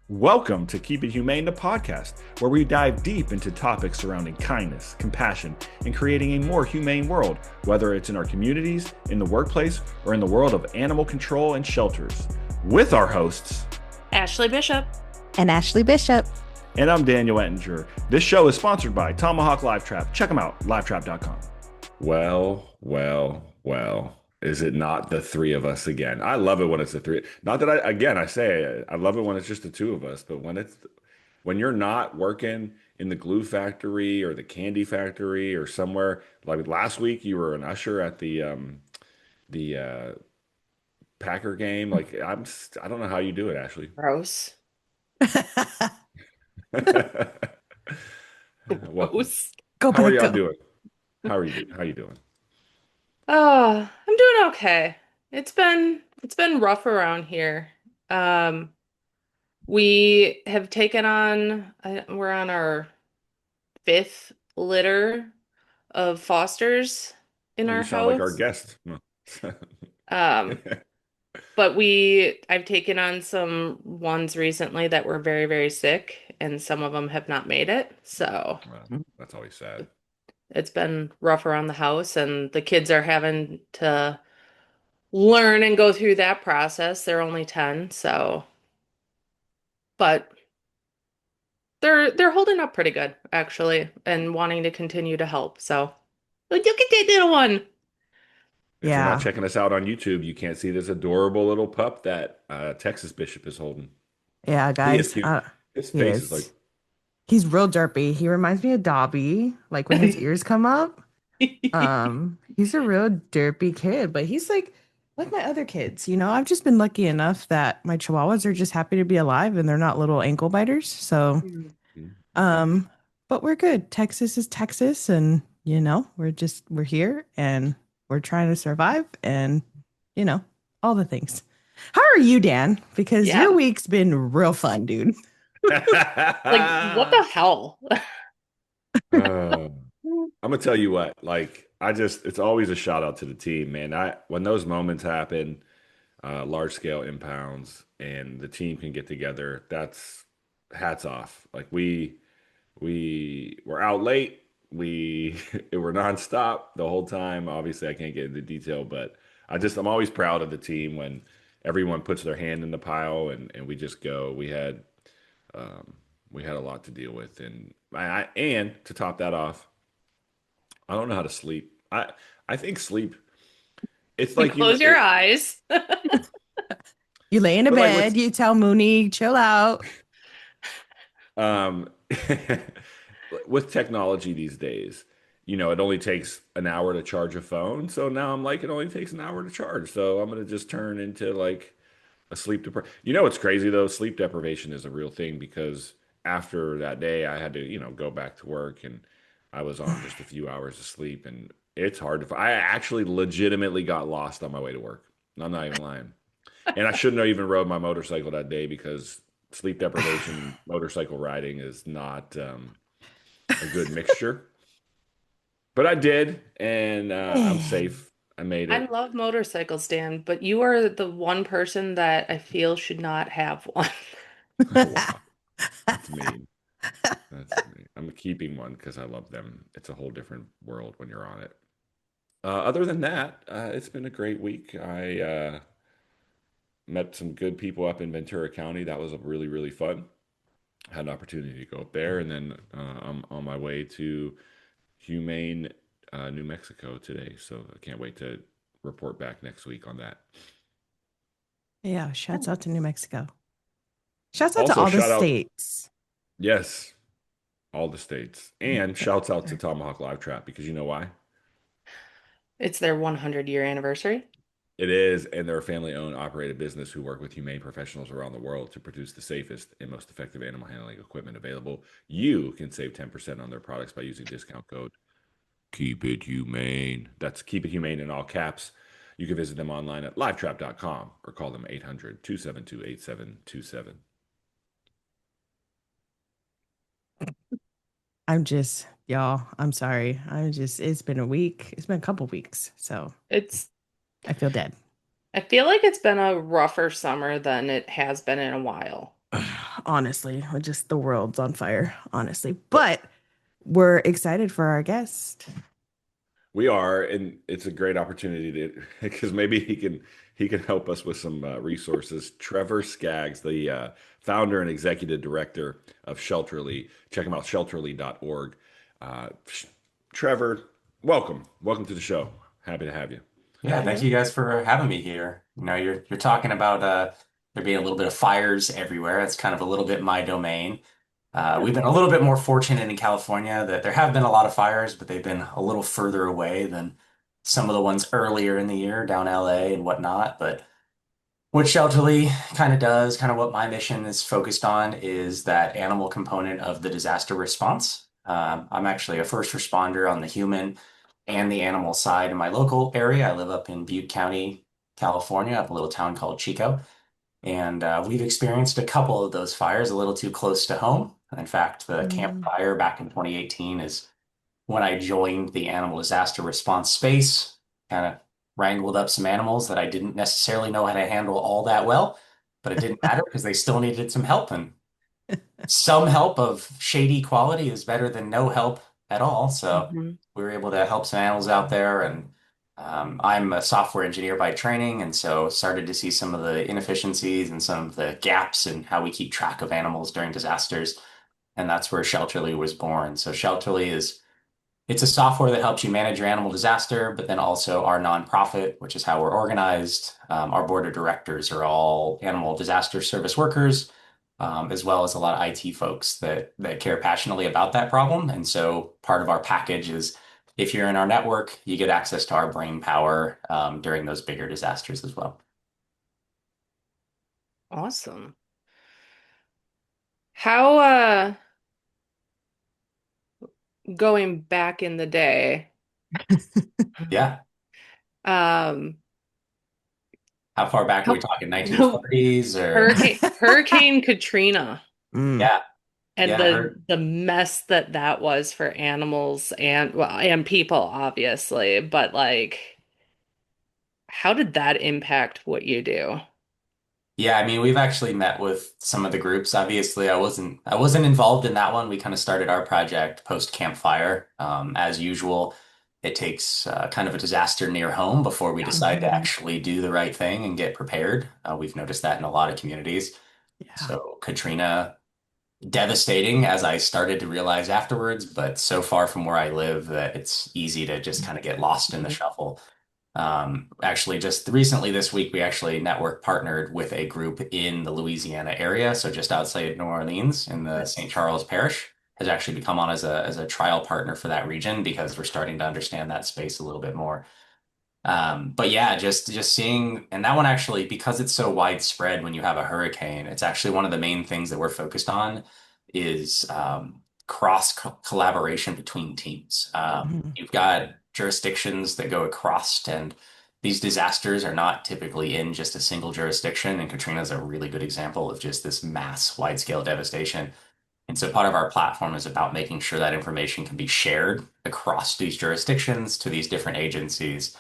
Welcome to Keep It Humane, the podcast, where we dive deep into topics surrounding kindness, compassion, and creating a more humane world, whether it's in our communities, in the workplace, or in the world of animal control and shelters. With our hosts, Ashley Bishop. And Ashley Bishop. And I'm Daniel Ettinger. This show is sponsored by Tomahawk Live Trap. Check them out, livetrap.com. Well. Is it not the three of us again? I love it when it's the three. Not that I say I love it when it's just the two of us, but when you're not working in the glue factory or the candy factory or somewhere, like last week you were an usher at the Packer game. Like I don't know how you do it, Ashley. Gross. Well, Gross. how are y'all doing? How are you? How you doing? Oh, I'm doing okay. It's been rough around here. Um, we have taken on we're on our fifth litter of fosters in You our sound like our house. guest. Um, but I've taken on some ones recently that were very, very sick, and some of them have not made it. So Well, that's always sad. it's been rough around the house, and the kids are having to learn and go through that process. They're only 10, so but they're holding up pretty good actually and wanting to continue to help. So look at that little one. If you're not Yeah. checking us out on YouTube, you can't see this adorable little pup that Texas Bishop is holding. Yeah, He is guys. cute. His He face is like, is. He's real derpy. He reminds me of Dobby, like when his ears come up. He's a real derpy kid, but he's like my other kids, I've just been lucky enough that my chihuahuas are just happy to be alive and they're not little ankle biters. So, mm, um, but we're good. Texas is Texas, and we're here and we're trying to survive and you know, all the things. How are you, Dan? Because your Yeah. week's been real fun, dude. Like what the hell? Uh, I'm gonna tell you what, like it's always a shout out to the team, man. When those moments happen, large scale impounds, and the team can get together, that's hats off. Like we were out late. We it were nonstop the whole time. Obviously, I can't get into detail, but I'm always proud of the team when everyone puts their hand in the pile and we just go. Um, we had a lot to deal with, and to top that off, I don't know how to sleep. I think sleep. It's You like close your eyes. You lay in a but like bed, you tell Mooney, chill out. um with technology these days, it only takes an hour to charge a phone. So now I'm like, it only takes an hour to charge. So I'm gonna just turn into like a sleep deprivation. What's crazy though? Sleep deprivation is a real thing because after that day, I had to, go back to work and I was on just a few hours of sleep, and it's hard to. I actually legitimately got lost on my way to work. I'm not even lying, and I shouldn't have even rode my motorcycle that day because sleep deprivation, motorcycle riding is not a good mixture. But I did, and I'm Man. safe. I made I it. love motorcycles, Dan, but you are the one person that I feel should not have one. Oh, wow, that's mean. That's me. I'm keeping one because I love them. It's a whole different world when you're on it. Other than that, it's been a great week. I met some good people up in Ventura County. That was really, really fun. Had an opportunity to go up there, and then I'm on my way to Humane, New Mexico today. So I can't wait to report back next week on that. Yeah, shouts out to New Mexico. Shouts out to Also, all the shout out, states. yes, all the states, and shouts out to Tomahawk Live Trap because you know why? It's their 100-year anniversary. It is, and they're a family-owned, operated business who work with humane professionals around the world to produce the safest and most effective animal handling equipment available. You can save 10% on their products by using discount code Keep It Humane. That's Keep It Humane in all caps. You can visit them online at livetrap.com or call them 800-272-8727. Y'all, I'm sorry. It's been a week. It's been a couple weeks. So It's I feel dead. I feel like it's been a rougher summer than it has been in a while. honestly. Just the world's on fire, honestly. But we're excited for our guest. We are, and it's a great opportunity to because maybe he can help us with some resources. Trevor Skaggs, the founder and executive director of Shelterly. Check him out, shelterly.org. Uh, Trevor, welcome to the show. Happy to have you. Yeah, thank Yeah. you guys for having me here. You're talking about there being a little bit of fires everywhere. It's kind of a little bit my domain. We've been a little bit more fortunate in California that there have been a lot of fires, but they've been a little further away than some of the ones earlier in the year down LA and whatnot. But what Shelterly kind of does, kind of what my mission is focused on, is that animal component of the disaster response. I'm actually a first responder on the human and the animal side in my local area. I live up in Butte County, California, up a little town called Chico. And we've experienced a couple of those fires a little too close to home. In fact, the Camp Mm. Fire back in 2018 is when I joined the animal disaster response space, kind of wrangled up some animals that I didn't necessarily know how to handle all that well, but it didn't matter because they still needed some help. And some help of shady quality is better than no help at all. So Hmm. we were able to help some animals out there. And I'm a software engineer by training, and so started to see some of the inefficiencies and some of the gaps in how we keep track of animals during disasters. And that's where Shelterly was born. So Shelterly is it's a software that helps you manage your animal disaster, but then also our nonprofit, which is how we're organized. Our board of directors are all animal disaster service workers, as well as a lot of IT folks that care passionately about that problem. And so part of our package is if you're in our network, you get access to our brain power during those bigger disasters as well. Awesome. How going back in the day, Yeah. um How far back are we how talking? 1940s or Hurricane Katrina Mm. yeah, and yeah, I heard. the mess that was for animals and well and people obviously, but like how did that impact what you do? Yeah, I mean, we've actually met with some of the groups. Obviously, I wasn't involved in that one. We kind of started our project post campfire. As usual, it takes kind of a disaster near home before we Yeah. decide to Mhm. actually do the right thing and get prepared. We've noticed that in a lot of communities. Yeah. So Katrina, devastating as I started to realize afterwards, but so far from where I live that it's easy to just kind of get lost in the Mhm. shuffle. Actually, just recently this week, we actually network partnered with a group in the Louisiana area, so just outside New Orleans in the St. Nice. Charles Parish, has actually become on as a trial partner for that region because we're starting to understand that space a little bit more. But yeah, just seeing, and that one actually, because it's so widespread when you have a hurricane, it's actually one of the main things that we're focused on is cross collaboration between teams. Mhm. You've got jurisdictions that go across, and these disasters are not typically in just a single jurisdiction. And Katrina is a really good example of just this mass, wide-scale devastation. And so part of our platform is about making sure that information can be shared across these jurisdictions to these different agencies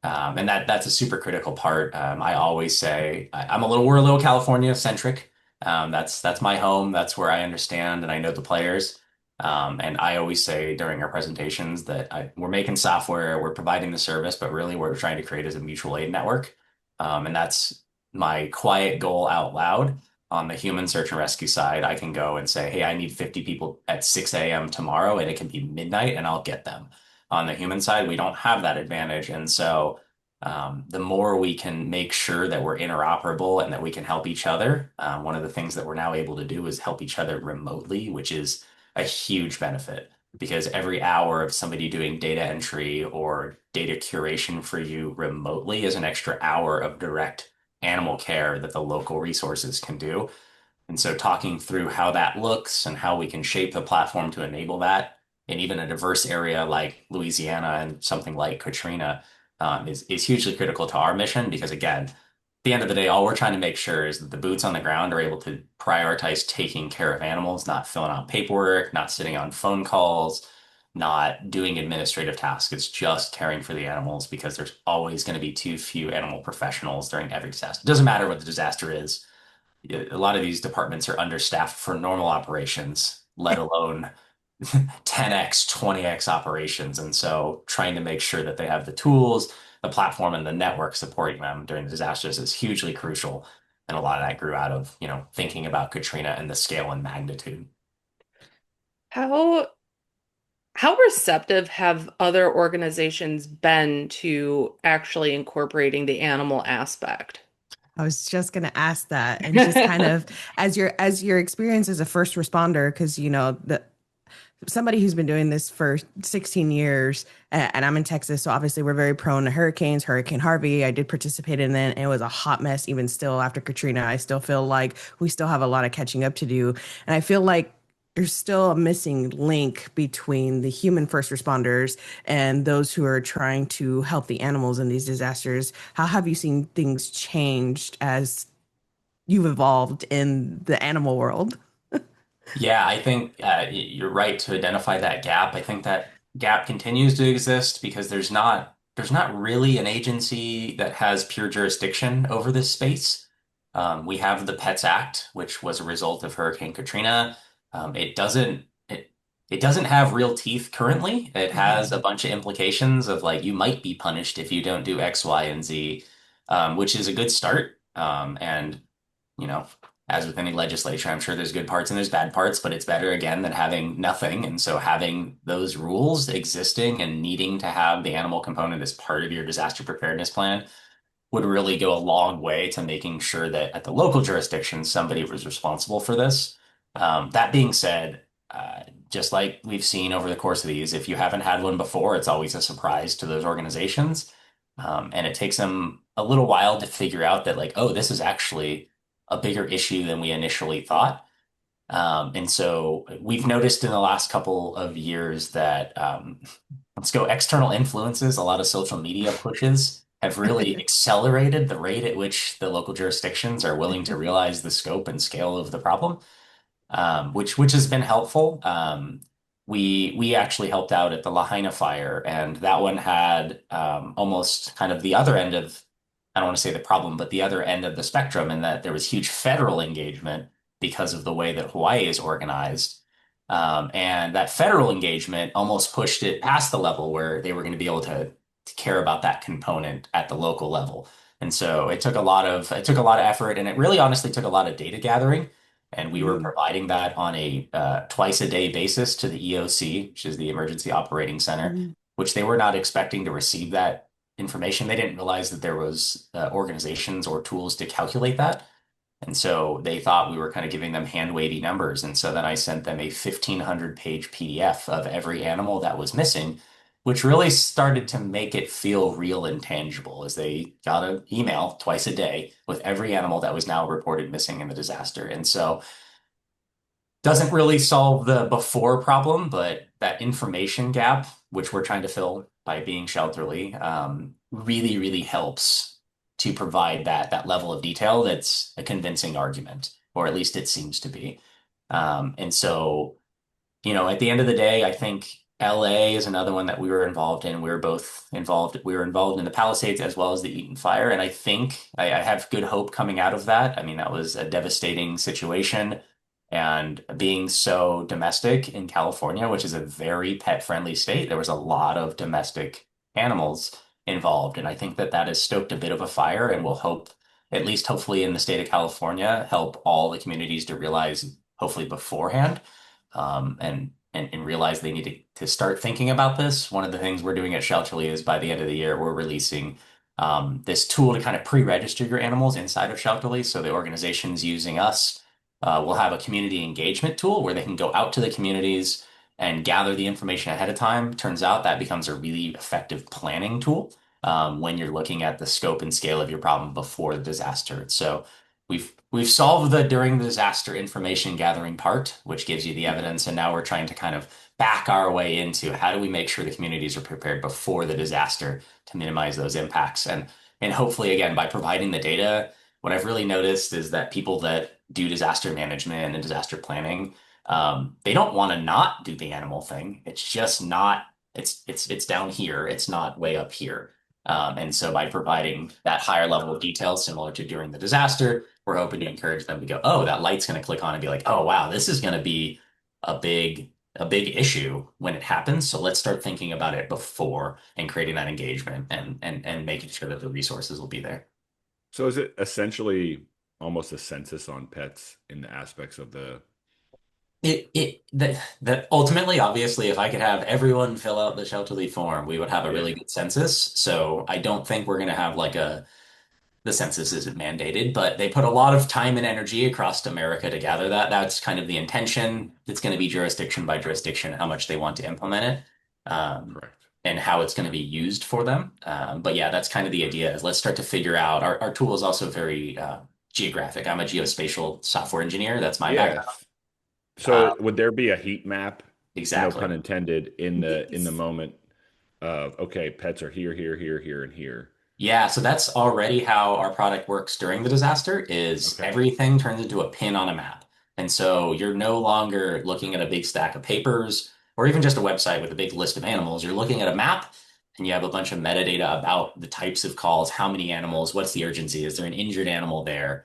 and that's a super critical part. I always say we're a little California centric. That's my home. That's where I understand and I know the players. And I always say during our presentations that we're making software, we're providing the service, but really what we're trying to create is a mutual aid network. And that's my quiet goal out loud. On the human search and rescue side, I can go and say, hey, I need 50 people at 6 a.m. tomorrow, and it can be midnight, and I'll get them. On the human side, we don't have that advantage. And so the more we can make sure that we're interoperable and that we can help each other, one of the things that we're now able to do is help each other remotely, which is a huge benefit because every hour of somebody doing data entry or data curation for you remotely is an extra hour of direct animal care that the local resources can do. And so talking through how that looks and how we can shape the platform to enable that in even a diverse area like Louisiana and something like Katrina is hugely critical to our mission because again, at the end of the day, all we're trying to make sure is that the boots on the ground are able to prioritize taking care of animals, not filling out paperwork, not sitting on phone calls, not doing administrative tasks. It's just caring for the animals because there's always going to be too few animal professionals during every disaster. It doesn't matter what the disaster is a lot of these departments are understaffed for normal operations, let alone 10x, 20x operations. And so trying to make sure that they have the tools, the platform, and the network supporting them during the disasters is hugely crucial. And a lot of that grew out of, thinking about Katrina and the scale and magnitude. How how receptive have other organizations been to actually incorporating the animal aspect? I was just going to ask that, and just kind of as your experience as a first responder, because the somebody who's been doing this for 16 years, and I'm in Texas, so obviously we're very prone to hurricanes. Hurricane Harvey, I did participate in it, and it was a hot mess even still after Katrina. I still feel like we still have a lot of catching up to do. And I feel like there's still a missing link between the human first responders and those who are trying to help the animals in these disasters. How have you seen things changed as you've evolved in the animal world? Yeah, I think you're right to identify that gap. I think that gap continues to exist because there's not really an agency that has pure jurisdiction over this space. We have the Pets Act, which was a result of Hurricane Katrina. It doesn't have real teeth currently. It has a Mhm. bunch of implications of like you might be punished if you don't do X, Y, and Z, which is a good start. And you know, as with any legislature, I'm sure there's good parts and there's bad parts, but it's better again than having nothing. And so having those rules existing and needing to have the animal component as part of your disaster preparedness plan would really go a long way to making sure that at the local jurisdiction, somebody was responsible for this. That being said, just like we've seen over the course of these, if you haven't had one before, it's always a surprise to those organizations. And it takes them a little while to figure out that, like, oh, this is actually a bigger issue than we initially thought. And so we've noticed in the last couple of years that let's go external influences, a lot of social media pushes have really accelerated the rate at which the local jurisdictions are willing to realize the scope and scale of the problem, which has been helpful. We actually helped out at the Lahaina fire, and that one had almost kind of the other end of, I don't want to say the problem, but the other end of the spectrum, in that there was huge federal engagement because of the way that Hawaii is organized. And that federal engagement almost pushed it past the level where they were going to be able to care about that component at the local level. And so it took a lot of effort, and it really honestly took a lot of data gathering. And we were Mm, providing that on a twice a day basis to the EOC, which is the Emergency Operating Center, mm, which they were not expecting to receive that information. They didn't realize that there was organizations or tools to calculate that. And so they thought we were kind of giving them hand wavy numbers. And so then I sent them a 1,500-page PDF of every animal that was missing, which really started to make it feel real and tangible as they got an email twice a day with every animal that was now reported missing in the disaster. And so doesn't really solve the before problem, but that information gap, which we're trying to fill by being shelterly, really, really helps to provide that level of detail that's a convincing argument, or at least it seems to be. And so, at the end of the day, I think LA is another one that we were involved in. We were both involved. We were involved in the Palisades as well as the Eaton fire. And I think I have good hope coming out of that. I mean, that was a devastating situation. And being so domestic in California, which is a very pet-friendly state, there was a lot of domestic animals involved. And I think that that has stoked a bit of a fire and will hope, at least hopefully in the state of California, help all the communities to realize, hopefully beforehand, and realize they need to start thinking about this. One of the things we're doing at Shelterly is by the end of the year, we're releasing this tool to kind of pre-register your animals inside of Shelterly. So the organizations using us will have a community engagement tool where they can go out to the communities and gather the information ahead of time. Turns out that becomes a really effective planning tool when you're looking at the scope and scale of your problem before the disaster. So we've solved the during the disaster information gathering part, which gives you the evidence, and now we're trying to kind of back our way into how do we make sure the communities are prepared before the disaster to minimize those impacts. And hopefully, again, by providing the data, what I've really noticed is that people that do disaster management and disaster planning, they don't want to not do the animal thing. It's just not. It's down here. It's not way up here. And so by providing that higher level of detail, similar to during the disaster, we're hoping to encourage them to go, oh, that light's going to click on and be like, oh, wow, this is going to be a big a big issue when it happens. So let's start thinking about it before and creating that engagement and making sure that the resources will be there. So is it essentially almost a census on pets in the aspects of the That ultimately, obviously, if I could have everyone fill out the shelter leave form, we would have a really yeah, good census. So I don't think we're going to have like a the census isn't mandated, but they put a lot of time and energy across America to gather that. That's kind of the intention. It's going to be jurisdiction by jurisdiction, how much they want to implement it, correct. and how it's going to be used for them. But yeah, that's kind of the idea is let's start to figure out our tool is also very geographic. I'm a geospatial software engineer. That's my background. Yes. So Uh, would there be a heat map, no exactly. pun intended, in the Yes. moment of okay, pets are here, here, here, here, and here. Yeah, so that's already how our product works during the disaster is Okay. everything turns into a pin on a map. And so you're no longer looking at a big stack of papers or even just a website with a big list of animals. You're looking at a map and you have a bunch of metadata about the types of calls, how many animals, what's the urgency, is there an injured animal there?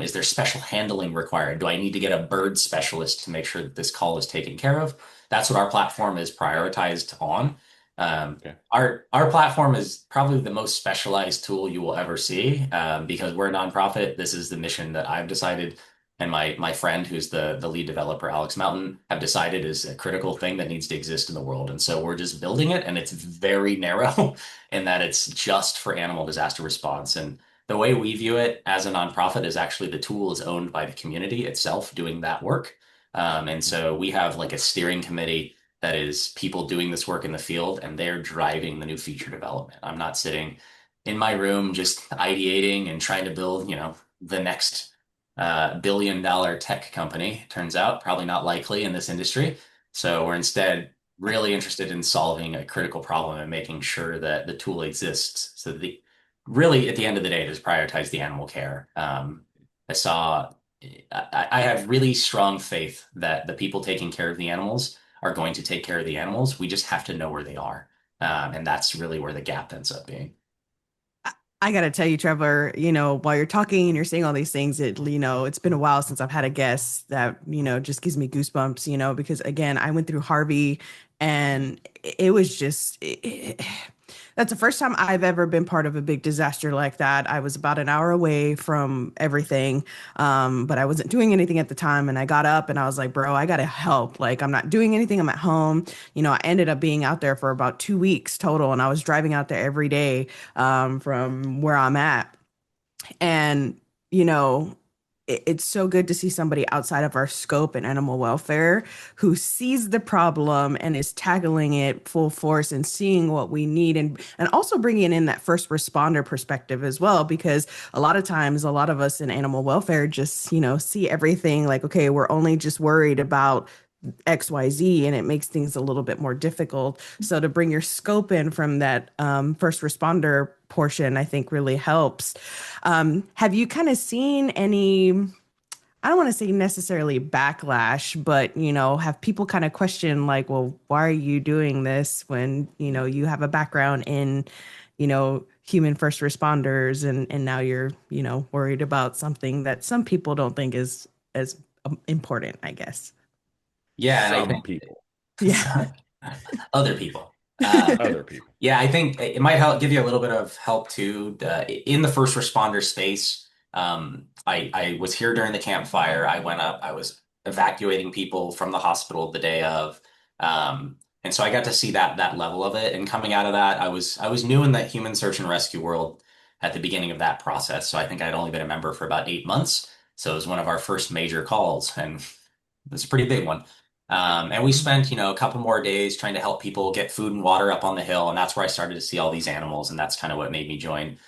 Is there special handling required? Do I need to get a bird specialist to make sure that this call is taken care of? That's what our platform is prioritized on. Um, Okay. our platform is probably the most specialized tool you will ever see because we're a nonprofit. This is the mission that I've decided, and my friend, who's the lead developer, Alex Mountain, have decided is a critical thing that needs to exist in the world. And so we're just building it, and it's very narrow in that it's just for animal disaster response. And the way we view it as a nonprofit is actually the tool is owned by the community itself doing that work. And so we have like a steering committee that is people doing this work in the field and they're driving the new feature development. I'm not sitting in my room just ideating and trying to build, the next billion-dollar tech company. Turns out probably not likely in this industry. So we're instead really interested in solving a critical problem and making sure that the tool exists. So the really at the end of the day, just prioritize the animal care. I saw. I have really strong faith that the people taking care of the animals are going to take care of the animals. We just have to know where they are. And that's really where the gap ends up being. I gotta tell you, Trevor, while you're talking and you're saying all these things, it's been a while since I've had a guest that, just gives me goosebumps, because again, I went through Harvey and it was just, that's the first time I've ever been part of a big disaster like that. I was about an hour away from everything, but I wasn't doing anything at the time. And I got up and I was like, bro, I gotta help. Like, I'm not doing anything. I'm at home. I ended up being out there for about 2 weeks total, and I was driving out there every day from where I'm at. And, you know, it's so good to see somebody outside of our scope in animal welfare who sees the problem and is tackling it full force and seeing what we need, and also bringing in that first responder perspective as well, because a lot of times a lot of us in animal welfare just see everything like, okay, we're only just worried about XYZ, and it makes things a little bit more difficult. So to bring your scope in from that first responder portion, I think really helps. Have you kind of seen any, I don't want to say necessarily backlash, but have people kind of question like, well, why are you doing this when, you have a background in, human first responders, and now you're, worried about something that some people don't think is as important, I guess. Yeah, and I Some think people, Yeah. other people. Uh, other people. Yeah, I think it might help give you a little bit of help too. In the first responder space, I was here during the campfire. I went up, I was evacuating people from the hospital the day of. And so I got to see that level of it. And coming out of that, I was new in the human search and rescue world at the beginning of that process. So I think I'd only been a member for about 8 months. So it was one of our first major calls, and it's a pretty big one. And we spent, a couple more days trying to help people get food and water up on the hill. And that's where I started to see all these animals. And that's kind of what made me join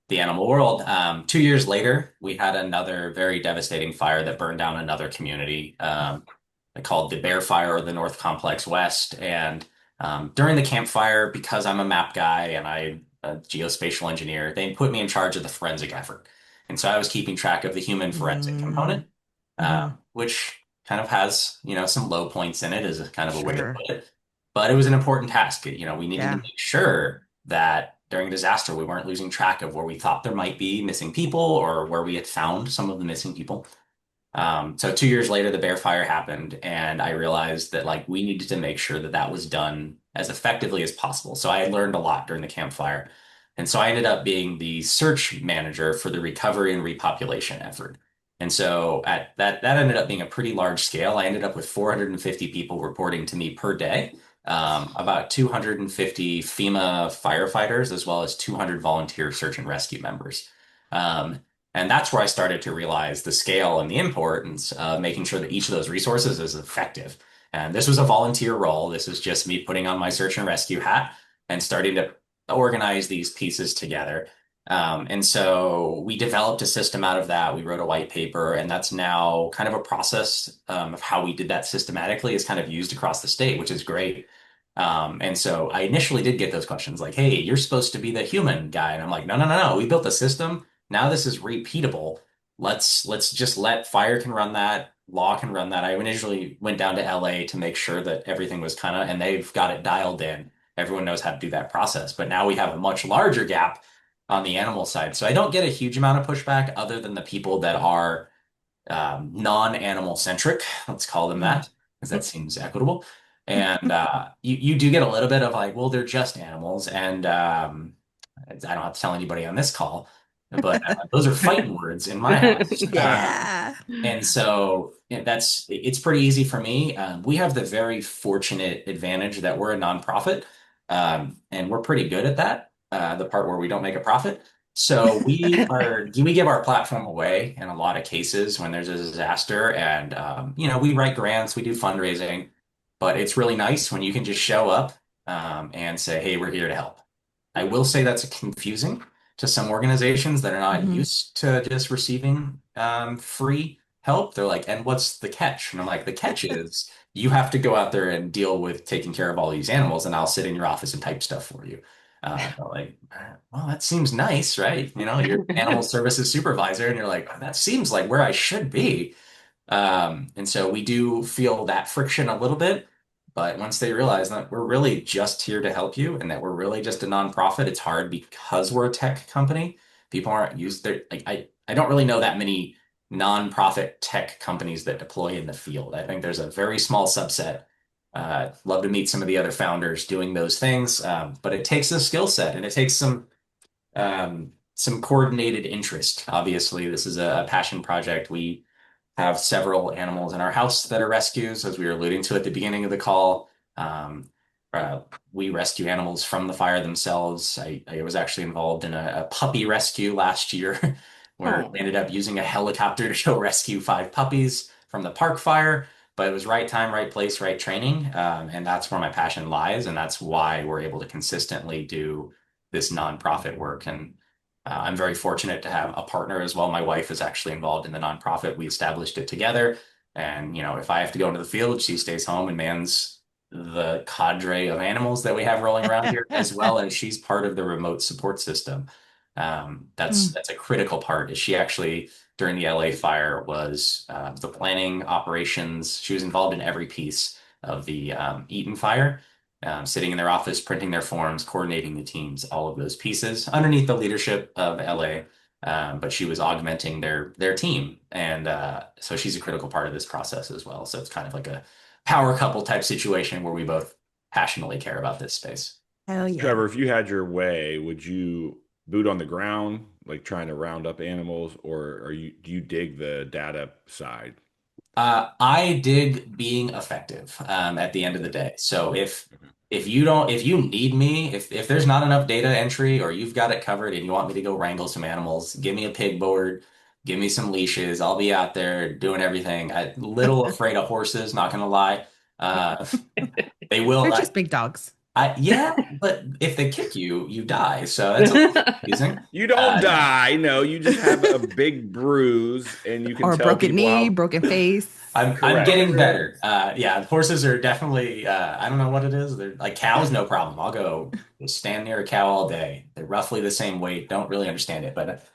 the animal world. 2 years later, we had another very devastating fire that burned down another community, called the Bear Fire or the North Complex West. And during the campfire, because I'm a map guy and I'm a geospatial engineer, they put me in charge of the forensic effort. And so I was keeping track of the human forensic Mm, component, mhm. which kind of has, some low points in it, is a kind of a way to Sure. put it. But it was an important task. We needed to Yeah. make sure that during a disaster, we weren't losing track of where we thought there might be missing people or where we had found some of the missing people. So 2 years later, the Bear Fire happened, and I realized that like we needed to make sure that that was done as effectively as possible. So I had learned a lot during the campfire, and so I ended up being the search manager for the recovery and repopulation effort. And so at that ended up being a pretty large scale. I ended up with 450 people reporting to me per day, about 250 FEMA firefighters, as well as 200 volunteer search and rescue members. Um, and that's where I started to realize the scale and the importance of making sure that each of those resources is effective. And this was a volunteer role. This is just me putting on my search and rescue hat and starting to organize these pieces together. And so we developed a system out of that. We wrote a white paper, and that's now kind of a process of how we did that systematically is kind of used across the state, which is great. And so I initially did get those questions like, hey, you're supposed to be the human guy. And I'm like, no, no, no, no. We built a system. Now this is repeatable. Let's just let fire can run that, law can run that. I initially went down to LA to make sure that everything was kind of, and they've got it dialed in. Everyone knows how to do that process. But now we have a much larger gap on the animal side. So I don't get a huge amount of pushback other than the people that are non-animal centric. Let's call them that, because that seems equitable. And you do get a little bit of like, well, they're just animals, and I don't have to tell anybody on this call, but those are fighting words in my house. Yeah. And so it's pretty easy for me. We have the very fortunate advantage that we're a nonprofit, and we're pretty good at that. The part where we don't make a profit. So we give our platform away in a lot of cases when there's a disaster, and we write grants, we do fundraising, but it's really nice when you can just show up and say, hey, we're here to help. I will say that's confusing to some organizations that are not Mhm. used to just receiving free help. They're like, and what's the catch? And I'm like, the catch is you have to go out there and deal with taking care of all these animals, and I'll sit in your office and type stuff for you. Like, well, that seems nice, right? You're animal services supervisor, and you're like, oh, that seems like where I should be. And so we do feel that friction a little bit, but once they realize that we're really just here to help you and that we're really just a nonprofit, it's hard because we're a tech company. People aren't used there. Like I don't really know that many nonprofit tech companies that deploy in the field. I think there's a very small subset. Love to meet some of the other founders doing those things, but it takes a skill set and it takes some coordinated interest. Obviously, this is a passion project. We have several animals in our house that are rescues, as we were alluding to at the beginning of the call. Um, we rescue animals from the fire themselves. I was actually involved in a puppy rescue last year where Oh, we ended up using a helicopter to go rescue 5 puppies from the park fire. But it was right time, right place, right training. And that's where my passion lies. And that's why we're able to consistently do this nonprofit work. And I'm very fortunate to have a partner as well. My wife is actually involved in the nonprofit. We established it together. And, if I have to go into the field, she stays home and mans the cadre of animals that we have rolling around here, as well as she's part of the remote support system. That's Mm. that's a critical part. Is she actually during the LA fire was the planning operations. She was involved in every piece of the Eaton fire, sitting in their office, printing their forms, coordinating the teams, all of those pieces underneath the leadership of LA. But she was augmenting their team, and so she's a critical part of this process as well. So it's kind of like a power couple type situation where we both passionately care about this space. Hell yeah. Trevor, if you had your way, would you boot on the ground, like trying to round up animals, or do you dig the data side? I dig being effective at the end of the day. So Okay. if you need me, if there's not enough data entry or you've got it covered and you want me to go wrangle some animals, give me a pig board, give me some leashes. I'll be out there doing everything. I little afraid of horses, not gonna lie. Uh, they will. They're just big dogs. Yeah, but if they kick you, you die. So that's a little confusing. You don't die. No, you just have a big bruise, and you can Or a tell broken people knee, how broken face. I'm correct. getting better. Yeah, horses are definitely. I don't know what it is. They're like cows, no problem. I'll go just stand near a cow all day. They're roughly the same weight. Don't really understand it, but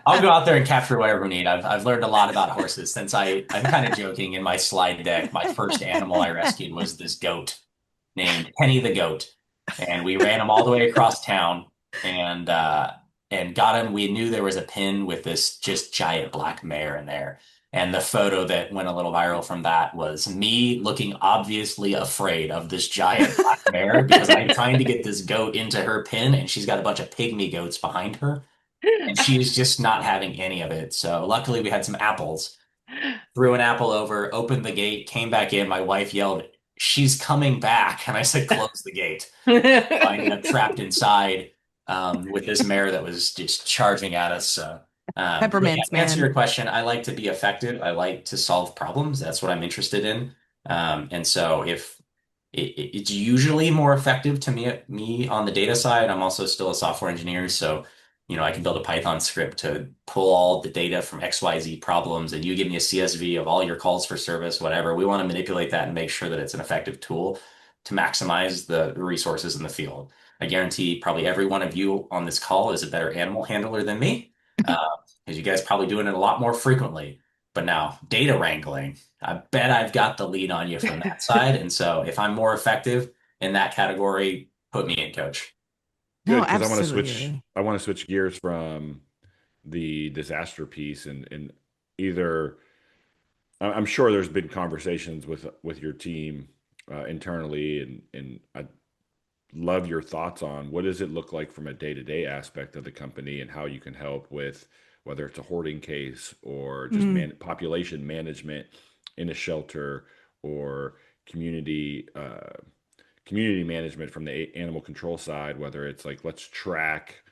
I'll go out there and capture whatever we need. I've learned a lot about horses since I'm kind of joking in my slide deck. My first animal I rescued was this goat named Penny the goat. and we ran him all the way across town and got him. We knew there was a pin with this just giant black mare in there. And the photo that went a little viral from that was me looking obviously afraid of this giant black mare because I'm trying to get this goat into her pen and she's got a bunch of pygmy goats behind her and she's just not having any of it. So luckily we had some apples, threw an apple over, opened the gate, came back in. My wife yelled, "She's coming back." And I said, "Close the gate." I ended up trapped inside with this mare that was just charging at us. So, but yeah, Peppermints, to answer your man. question, I like to be effective. I like to solve problems. That's what I'm interested in. And so if it's usually more effective to me on the data side, I'm also still a software engineer. So, I can build a Python script to pull all the data from XYZ problems, and you give me a CSV of all your calls for service, whatever. We want to manipulate that and make sure that it's an effective tool to maximize the resources in the field. I guarantee probably every one of you on this call is a better animal handler than me, because you guys probably doing it a lot more frequently. But now, data wrangling, I bet I've got the lead on you from that side. And so if I'm more effective in that category, put me in, coach. Good, No, because absolutely. I want to switch gears from the disaster piece and either I'm sure there's been conversations with your team internally, and I love your thoughts on what does it look like from a day-to-day aspect of the company and how you can help with whether it's a hoarding case or just Mm. population management in a shelter or community community management from the animal control side, whether it's like let's track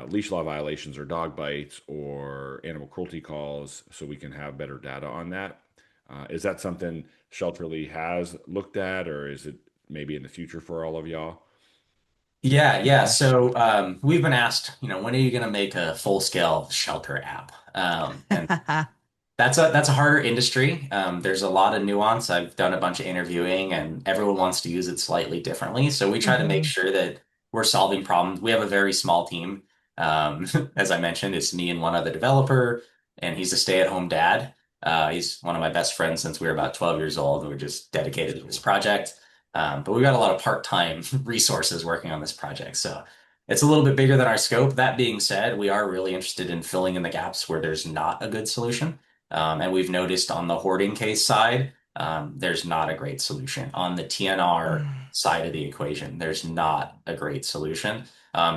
leash law violations or dog bites or animal cruelty calls so we can have better data on that. Is that something Shelterly has looked at, or is it maybe in the future for all of y'all? Yeah, Good yeah. question. So we've been asked, when are you going to make a full-scale shelter app? And that's a harder industry. There's a lot of nuance. I've done a bunch of interviewing, and everyone wants to use it slightly differently. So we try to make Hmm. sure that we're solving problems. We have a very small team. As I mentioned, it's me and one other developer, and he's a stay-at-home dad. He's one of my best friends since we were about 12 years old. We're just That's dedicated to this cool. project. But we've got a lot of part-time resources working on this project. So it's a little bit bigger than our scope. That being said, we are really interested in filling in the gaps where there's not a good solution. And we've noticed on the hoarding case side, there's not a great solution. On the TNR side of the equation, there's not a great solution.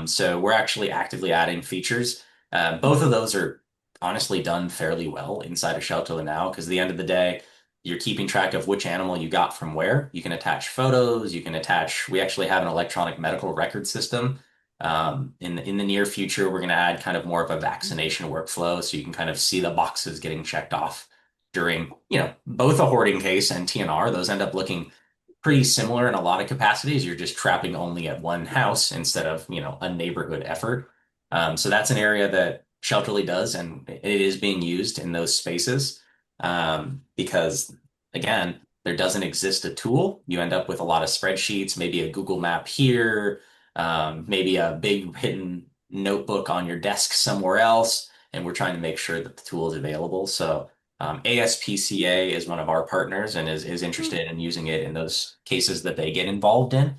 So we're actually actively adding features. Both of those are honestly done fairly well inside of Shelter now, because at the end of the day, you're keeping track of which animal you got from where. You can attach photos. We actually have an electronic medical record system. In the near future, we're going to add kind of more of a vaccination workflow, so you can kind of see the boxes getting checked off during, both a hoarding case and TNR. Those end up looking pretty similar in a lot of capacities. You're just trapping only at one house instead of, a neighborhood effort. So that's an area that Shelterly does, and it is being used in those spaces. Because again, there doesn't exist a tool. You end up with a lot of spreadsheets, maybe a Google map here, maybe a big hidden notebook on your desk somewhere else, and we're trying to make sure that the tool is available. So ASPCA is one of our partners and is interested in using it in those cases that they get involved in.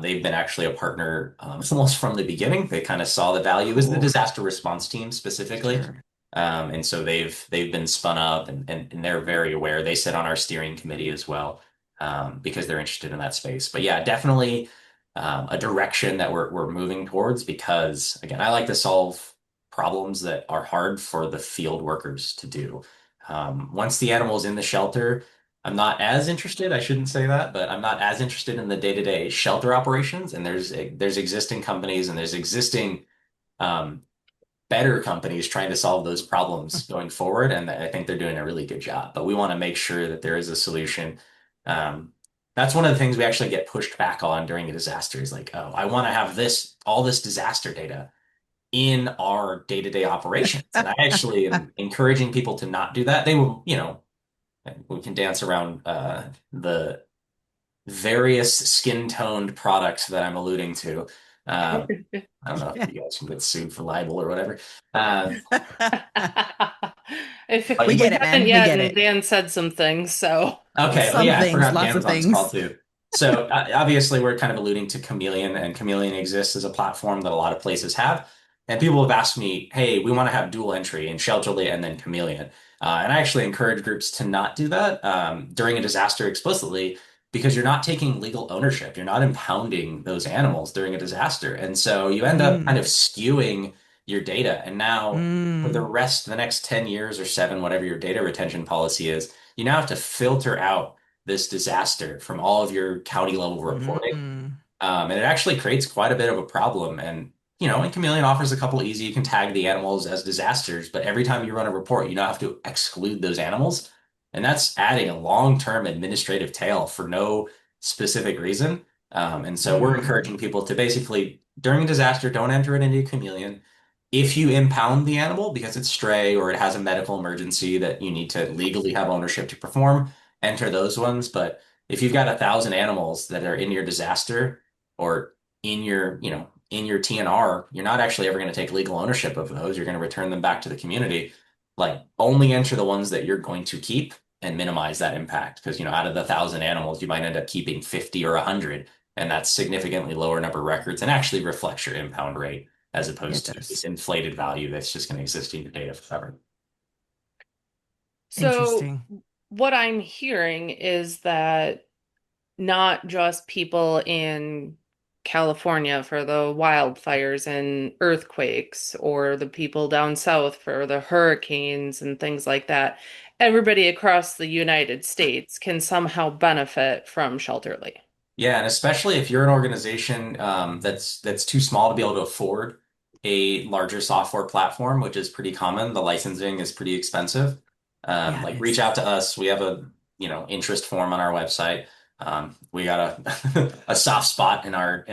They've been actually a partner almost from the beginning. They kind of saw the value as the Cool. disaster response team specifically. Sure. And so they've been spun up and they're very aware. They sit on our steering committee as well, because they're interested in that space. But yeah, definitely a direction that we're moving towards because again, I like to solve problems that are hard for the field workers to do. Once the animal's in the shelter, I'm not as interested. I shouldn't say that, but I'm not as interested in the day-to-day shelter operations. And there's existing companies and there's existing um, better companies trying to solve those problems going forward. And I think they're doing a really good job. But we want to make sure that there is a solution. Um, that's one of the things we actually get pushed back on during a disaster is like, oh, I want to have all this disaster data in our day-to-day operations. And I actually am encouraging people to not do that. They will, we can dance around the various skin-toned products that I'm alluding to. I don't know if you guys can get sued for libel or whatever. Um, If We but we get it, haven't man. We yet, get and it. Dan said some things, so okay, well, Some yeah, I things, forgot lots Dan of was on this call things. too. So obviously, we're kind of alluding to Chameleon, and Chameleon exists as a platform that a lot of places have. And people have asked me, "Hey, we want to have dual entry in Shelterly and then Chameleon." And I actually encourage groups to not do that during a disaster explicitly because you're not taking legal ownership. You're not impounding those animals during a disaster, and so you end up kind Mm, of skewing your data. And now, for the mm, rest of the next 10 years or seven, whatever your data retention policy is, you now have to filter out this disaster from all of your county level reporting. mm. And it actually creates quite a bit of a problem. And Chameleon offers a couple easy, you can tag the animals as disasters, but every time you run a report, you now have to exclude those animals. And that's adding a long-term administrative tail for no specific reason. And so we're Mm. encouraging people to basically, during a disaster, don't enter it into Chameleon. If you impound the animal because it's stray or it has a medical emergency that you need to legally have ownership to perform, enter those ones. But if you've got 1,000 animals that are in your disaster or in your TNR, you're not actually ever going to take legal ownership of those. You're going to return them back to the community. Like only enter the ones that you're going to keep and minimize that impact. Because, out of the 1,000 animals, you might end up keeping 50 or 100, and that's significantly lower number of records and actually reflects your impound rate as Yeah, it opposed to this does. inflated value that's just going to exist in your data forever. So, Interesting. what I'm hearing is that not just people in California for the wildfires and earthquakes, or the people down south for the hurricanes and things like that. Everybody across the United States can somehow benefit from Shelterly. Yeah, and especially if you're an organization that's too small to be able to afford a larger software platform, which is pretty common. The licensing is pretty expensive. Yeah, it Like reach is. out to us. We have a interest form on our website. We got a a soft spot in our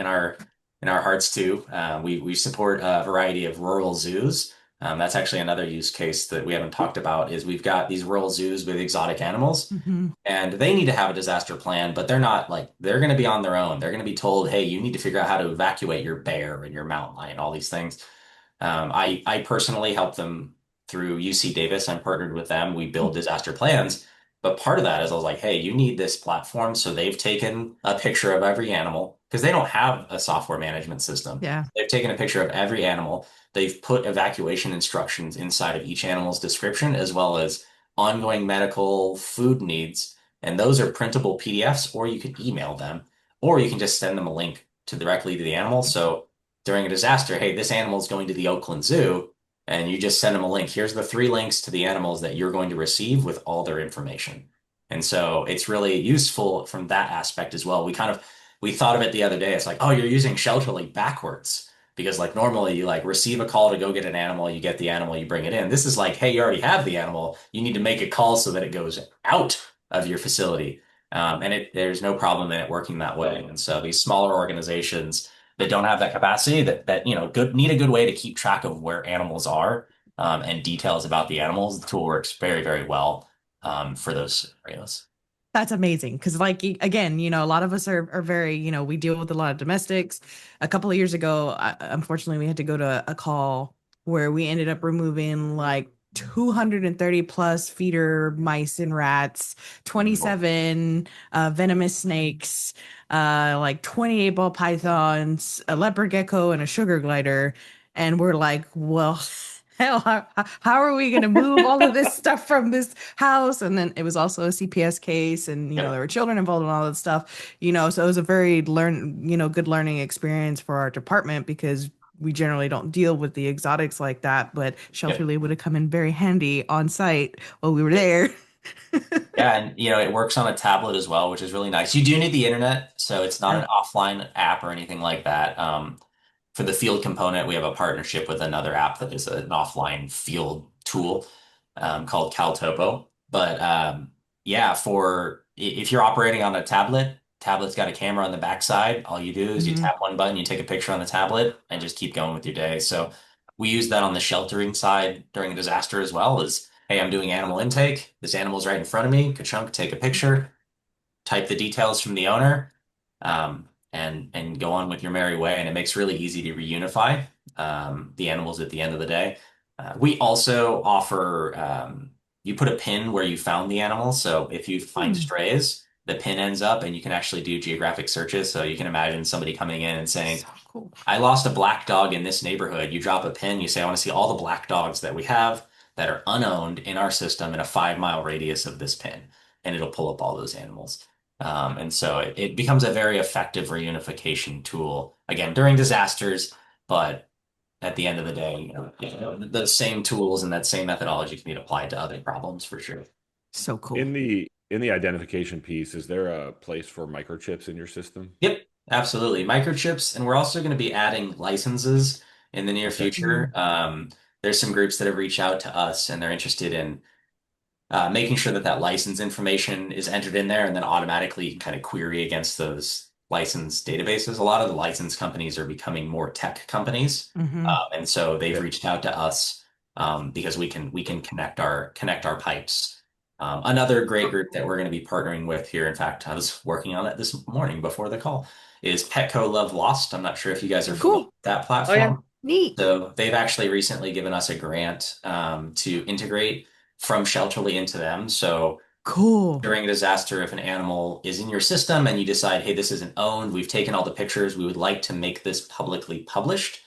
hearts too. We support a variety of rural zoos. That's actually another use case that we haven't talked about is we've got these rural zoos with exotic animals Hmm. and they need to have a disaster plan, but they're not like they're going to be on their own. They're going to be told, hey, you need to figure out how to evacuate your bear and your mountain lion, all these things. I personally help them through UC Davis. I'm partnered with them. We build disaster plans. But part of that is I was like, hey, you need this platform. So they've taken a picture of every animal because they don't have a software management system. Yeah. They've taken a picture of every animal. They've put evacuation instructions inside of each animal's description, as well as ongoing medical food needs. And those are printable PDFs, or you can email them, or you can just send them a link to directly to the animal. So during a disaster, hey, this animal is going to the Oakland Zoo, and you just send them a link. Here's the 3 links to the animals that you're going to receive with all their information. And so it's really useful from that aspect as well. We thought of it the other day. It's like, oh, you're using Shelterly backwards. Because like normally you like receive a call to go get an animal, you get the animal, you bring it in. This is like, hey, you already have the animal. You need to make a call so that it goes out of your facility. And there's no problem in it working that way. And so these smaller organizations that don't have that capacity that need a good way to keep track of where animals are and details about the animals. The tool works very, very well for those scenarios. That's amazing because, like, again, a lot of us are very, we deal with a lot of domestics. A couple of years ago, unfortunately, we had to go to a call where we ended up removing like 230 plus feeder mice and rats, Wonderful. 27 venomous snakes, like 28 ball pythons, a leopard gecko, and a sugar glider. And we're like, well, hell, how are we going to move all of this stuff from this house? And then it was also a CPS case, and there Yep. were children involved in all that stuff. So it was a very good learning experience for our department because we generally don't deal with the exotics like that. But Yep. Shelterly would have come in very handy on site while we were there. Yeah, and it works on a tablet as well, which is really nice. You do need the internet, so it's not Yeah. an offline app or anything like that. For the field component, we have a partnership with another app that is an offline field tool called CalTopo. But yeah, for if you're operating on a tablet's got a camera on the backside. All you do is you Hmm. tap one button, you take a picture on the tablet, and just keep going with your day. So we use that on the sheltering side during a disaster as well as, hey, I'm doing animal intake. This animal's right in front of me. Ka-chunk, take a picture, type the details from the owner, and go on with your merry way. And it makes really easy to reunify the animals at the end of the day. We also offer you put a pin where you found the animal. So if you find Hmm. strays, the pin ends up, and you can actually do geographic searches. So you can imagine somebody coming in and saying, So cool. I lost a black dog in this neighborhood. You drop a pin, you say, I want to see all the black dogs that we have that are unowned in our system in a 5 mile radius of this pin, and it'll pull up all those animals. And so it becomes a very effective reunification tool, again, during disasters, but at the end of the day, the same tools and that same methodology can be applied to other problems for sure. So cool. In the identification piece, is there a place for microchips in your system? Yep, absolutely. Microchips, and we're also going to be adding licenses in the near Okay. future. There's some groups that have reached out to us and they're interested in making sure that that license information is entered in there and then automatically kind of query against those license databases. A lot of the license companies are becoming more tech companies, Hmm. and so they've Okay. reached out to us because we can connect our pipes. Another great group that we're going to be partnering with here, in fact, I was working on it this morning before the call, is Petco Love Lost. I'm not sure if you guys are familiar Cool. with that Oh yeah. platform. Neat. So they've actually recently given us a grant to integrate from Shelterly into them. So Cool. during a disaster, if an animal is in your system and you decide, hey, this isn't owned, we've taken all the pictures, we would like to make this publicly published,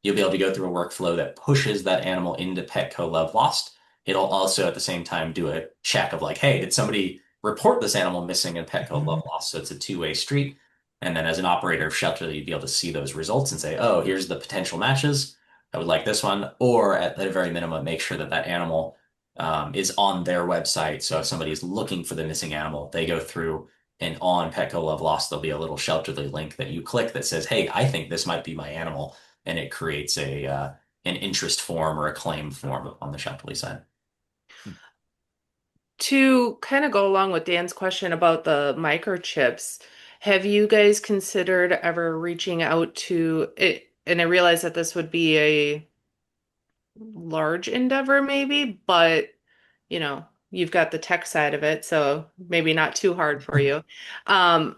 you'll be able to go through a workflow that pushes that animal into Petco Love Lost. It'll also at the same time do a check of like, hey, did somebody report this animal missing in Petco Mhm. Love Lost? So it's a two-way street. And then as an operator of Shelterly, you'd be able to see those results and say, oh, here's the potential matches. I would like this one. Or at a very minimum, make sure that that animal is on their website. So if somebody is looking for the missing animal, they go through and on Petco Love Lost, there'll be a little Shelterly link that you click that says, "Hey, I think this might be my animal," and it creates a an interest form or a claim form on the Shelterly side. To kind of go along with Dan's question about the microchips, have you guys considered ever reaching out to it? And I realize that this would be a large endeavor, maybe, but you've got the tech side of it, so maybe not too hard for you.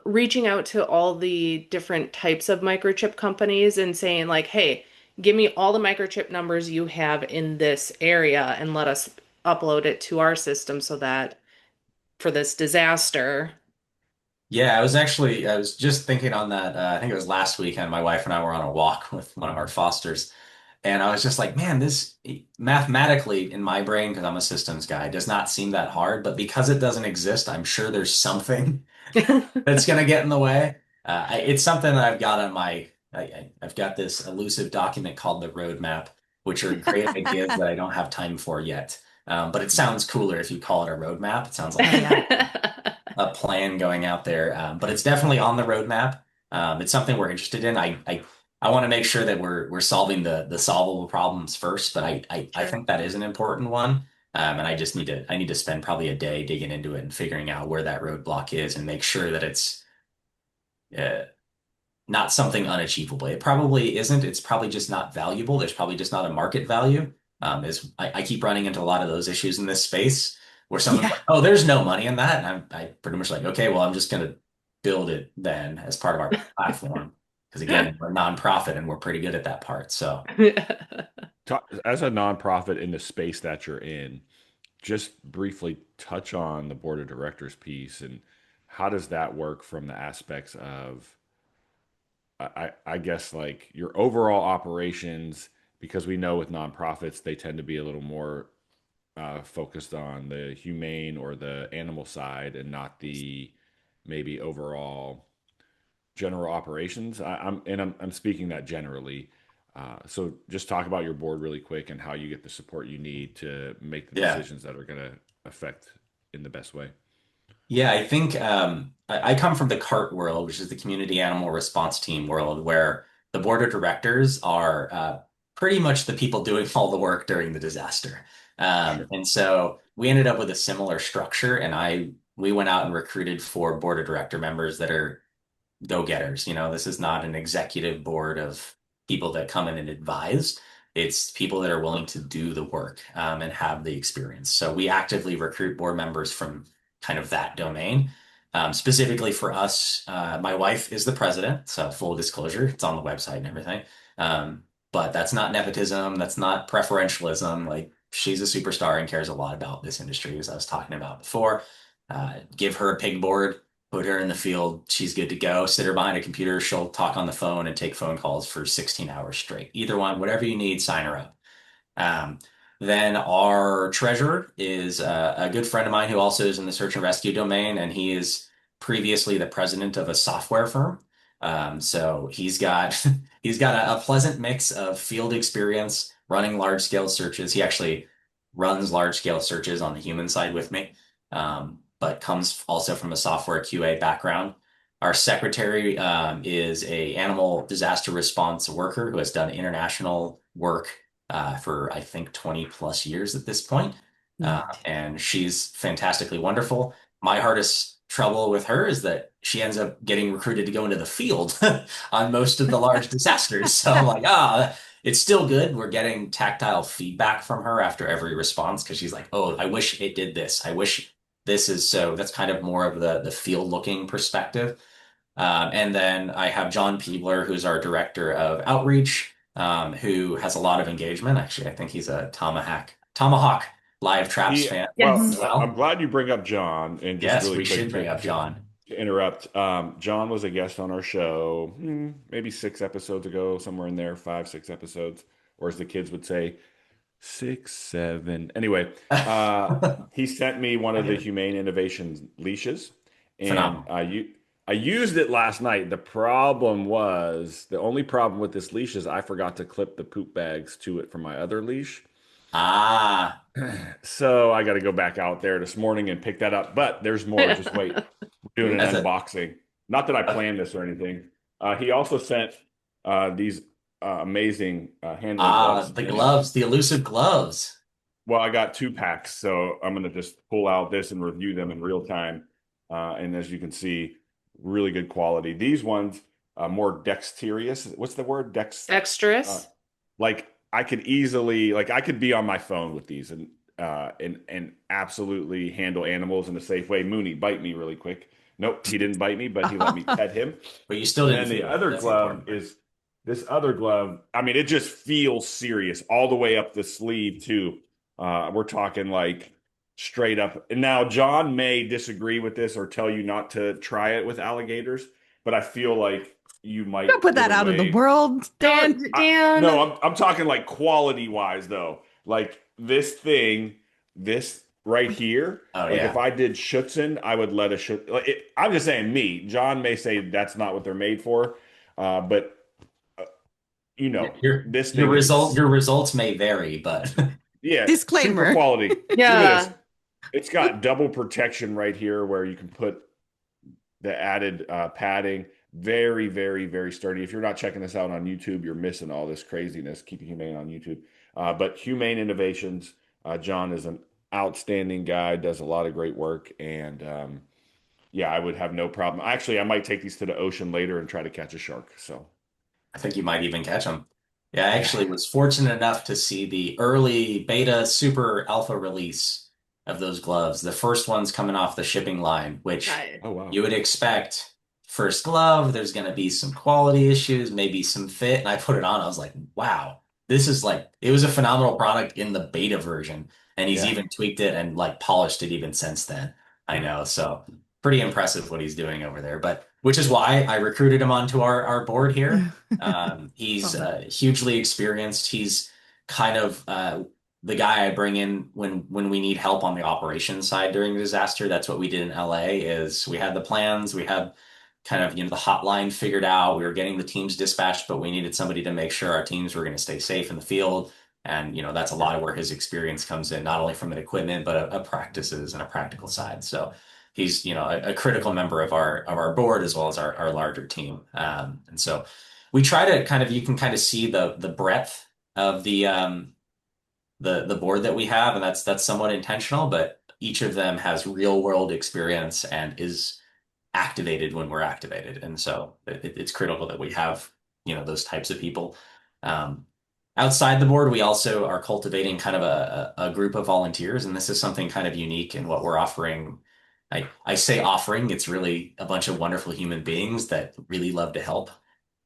Reaching out to all the different types of microchip companies and saying, like, hey, give me all the microchip numbers you have in this area and let us upload it to our system so that for this disaster. Yeah, I was just thinking on that. I think it was last weekend. My wife and I were on a walk with one of our fosters, and I was just like, man, this mathematically in my brain, because I'm a systems guy, does not seem that hard. But because it doesn't exist, I'm sure there's something that's going to get in the way. It's something that I've got on I've got this elusive document called the roadmap, which are great ideas that I don't have time for yet. But it sounds cooler if you call it a roadmap. It sounds like Hell yeah. a plan going out there. But it's definitely on the roadmap. It's something we're interested in. I want to make sure that we're solving the solvable problems first, but I Sure. think that is an important one. And I need to spend probably a day digging into it and figuring out where that roadblock is and make sure that it's uh, not something unachievable. It probably isn't. It's probably just not valuable. There's probably just not a market value. I keep running into a lot of those issues in this space where someone's Yeah. like, "Oh, there's no money in that," and I pretty much like, "Okay, well, I'm just going to build it then as part of our platform." Because again, we're a nonprofit and we're pretty good at that part. So. As a nonprofit in the space that you're in, just briefly touch on the board of directors piece and how does that work from the aspects of, I guess, like your overall operations, because we know with nonprofits, they tend to be a little more focused on the humane or the animal side and not the maybe overall general operations. I'm speaking that generally. So just talk about your board really quick and how you get the support you need to make the Yeah. decisions that are going to affect in the best way. Yeah, I think I come from the CART world, which is the Community Animal Response Team world, where the board of directors are pretty much the people doing all the work during the disaster. Sure. And so we ended up with a similar structure, and we went out and recruited 4 board of director members that are go-getters. This is not an executive board of people that come in and advise. It's people that are willing to do the work and have the experience. So we actively recruit board members from kind of that domain. Specifically for us, my wife is the president, so full disclosure, it's on the website and everything. But that's not nepotism, that's not preferentialism. Like she's a superstar and cares a lot about this industry, as I was talking about before. Give her a pig board. put her in the field. She's good to go. Sit her behind a computer. She'll talk on the phone and take phone calls for 16 hours straight. Either one, whatever you need, sign her up. Um, then our treasurer is a good friend of mine who also is in the search and rescue domain, and he is previously the president of a software firm. So he's got he's got a pleasant mix of field experience running large scale searches. He actually runs large scale searches on the human side with me, but comes also from a software QA background. Our secretary is a animal disaster response worker who has done international work for I think 20 plus years at this point. Neat. And she's fantastically wonderful. My hardest trouble with her is that she ends up getting recruited to go into the field on most of the large disasters. So I'm like, it's still good. We're getting tactile feedback from her after every response because she's like, oh, I wish it did this. I wish this is so. That's kind of more of the field looking perspective. And then I have John Peebler, who's our director of outreach, who has a lot of engagement. Actually, I think he's a Tomahawk Live Traps He, fan well, as Yes. I'm well. glad you bring up John, and just Yes, really we quick should bring up John. to interrupt. John was a guest on our show, maybe 6 episodes ago, somewhere in there, 5, 6 episodes, or as the kids would say, 6, 7. Anyway, he sent me one I of get the it. Humane Innovations leashes, and Phenomenal. I used it last night. The only problem with this leash is I forgot to clip the poop bags to it from my other leash. Ah, So I got to go back out there this morning and pick that up. But there's more. Just wait. We're doing that's an a unboxing. Not that I planned this or anything. He also sent these amazing handling gloves. the And gloves, the elusive gloves. well, I got 2 packs, so I'm going to just pull out this and review them in real time. And as you can see, really good quality. These ones, more dexterous. What's the word? Uh, Dexterous. like I could easily, like I could be on my phone with these and absolutely handle animals in a safe way. Mooney, bite me really quick. Nope, he didn't bite me, but he let me pet him. But you still And didn't then the feel it. other That's the glove important part. is this other glove. I mean, it just feels serious all the way up the sleeve too. We're talking like straight up. And now John may disagree with this or tell you not to try it with alligators, but I feel like you Don't might put get that out in the away. world, Dan. Don't, No, Dan. I'm talking like quality wise though. Like this thing, this right here. Oh Like if yeah. I did Schutzen, I would let a Schutz. I'm just saying me. John may say that's not what they're made for, but uh, Your this thing your is results may vary, but yeah, super Disclaimer. quality. Look at this. Yeah. It's got double protection right here where you can put the added padding. Very, very, very sturdy. If you're not checking this out on YouTube, you're missing all this craziness. Keep it humane on YouTube. But Humane Innovations, John is an outstanding guy, does a lot of great work, and yeah, I would have no problem. Actually, I might take these to the ocean later and try to catch a shark. So I think you might even catch them. Yeah, I actually was fortunate enough to see the early beta super alpha release of those gloves. The first one's coming off the shipping line, which Nice. oh wow. you would expect first glove, there's going to be some quality issues, maybe some fit. And I put it on, I was like, wow, this is like, it was a phenomenal product in the beta version. And he's Yeah. even tweaked it and like polished it even since then. I know. So pretty impressive what he's doing over there. But which is why I recruited him onto our board here. He's Love it. hugely experienced. He's kind of the guy I bring in when we need help on the operations side during a disaster. That's what we did in LA is we had the plans, we had kind of, the hotline figured out. We were getting the teams dispatched, but we needed somebody to make sure our teams were going to stay safe in the field. And, that's a lot of where his experience comes in, not only from an equipment, but a practices and a practical side. So he's, a critical member of our board as well as our larger team. And so we try to kind of, you can kind of see the breadth of the board that we have, and that's somewhat intentional, but each of them has real world experience and is activated when we're activated. And so it's critical that we have, those types of people. Um, Outside the board, we also are cultivating kind of a group of volunteers, and this is something kind of unique in what we're offering. I say offering, it's really a bunch of wonderful human beings that really love to help.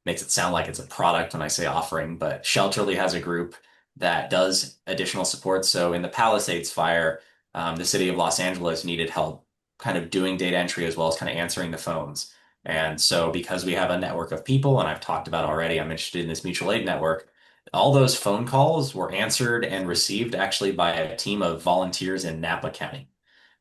Makes it sound like it's a product when I say offering, but Shelterly has a group that does additional support. So in the Palisades fire, the city of Los Angeles needed help kind of doing data entry as well as kind of answering the phones. And so because we have a network of people, and I've talked about already, I'm interested in this mutual aid network. All those phone calls were answered and received actually by a team of volunteers in Napa County.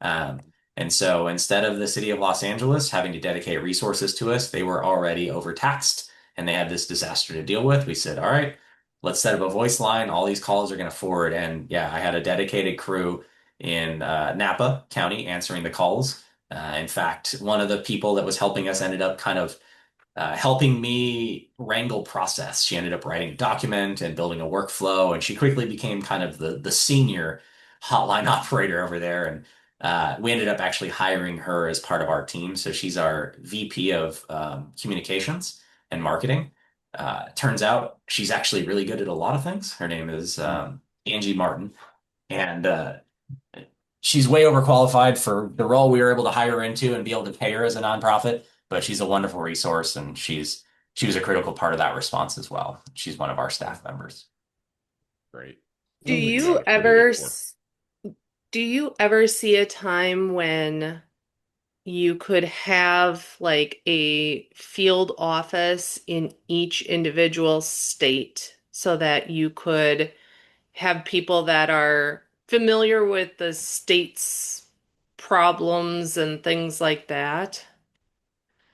Um, and so instead of the city of Los Angeles having to dedicate resources to us, they were already overtaxed and they had this disaster to deal with. We said, all right, let's set up a voice line. All these calls are going to forward. And yeah, I had a dedicated crew in Napa County answering the calls. In fact, one of the people that was helping us ended up kind of helping me wrangle process. She ended up writing a document and building a workflow, and she quickly became kind of the senior hotline operator over there. And we ended up actually hiring her as part of our team. So she's our VP of communications and marketing. Turns out she's actually really good at a lot of things. Her name is Angie Martin, and she's way overqualified for the role we were able to hire her into and be able to pay her as a nonprofit, but she's a wonderful resource and she was a critical part of that response as well. She's one of our staff members. Great. Do Sounds like you you got a pretty good ever core. do you ever see a time when you could have like a field office in each individual state so that you could have people that are familiar with the state's problems and things like that?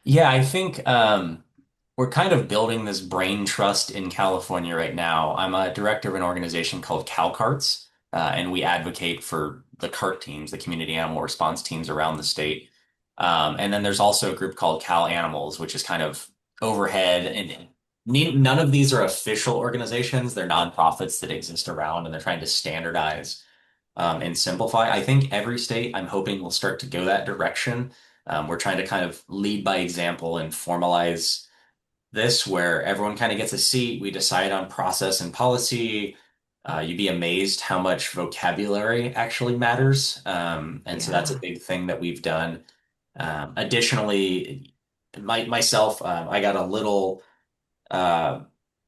Yeah, I think we're kind of building this brain trust in California right now. I'm a director of an organization called CalCarts, and we advocate for the CART teams, the community animal response teams around the state. And then there's also a group called Cal Animals, which is kind of overhead. And none of these are official organizations. They're nonprofits that exist around, and they're trying to standardize and simplify. I think every state, I'm hoping, will start to go that direction. We're trying to kind of lead by example and formalize this where everyone kind of gets a seat. We decide on process and policy. You'd be amazed how much vocabulary actually matters. And so that's a Yeah. big thing that we've done. Additionally, myself, I got a little, uh,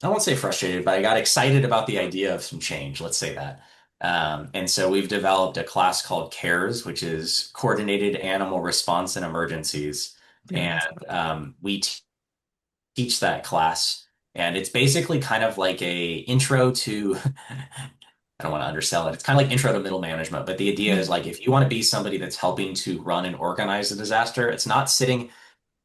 I won't say frustrated, but I got excited about the idea of some change. Let's say that. And so we've developed a class called CARES, which is Coordinated Animal Response in Emergencies. Yeah, And that's what. we teach that class. And it's basically kind of like a intro to, I don't want to undersell it. It's kind of like intro to middle management. But the idea is like, if you want to be somebody that's helping to run and organize a disaster, it's not sitting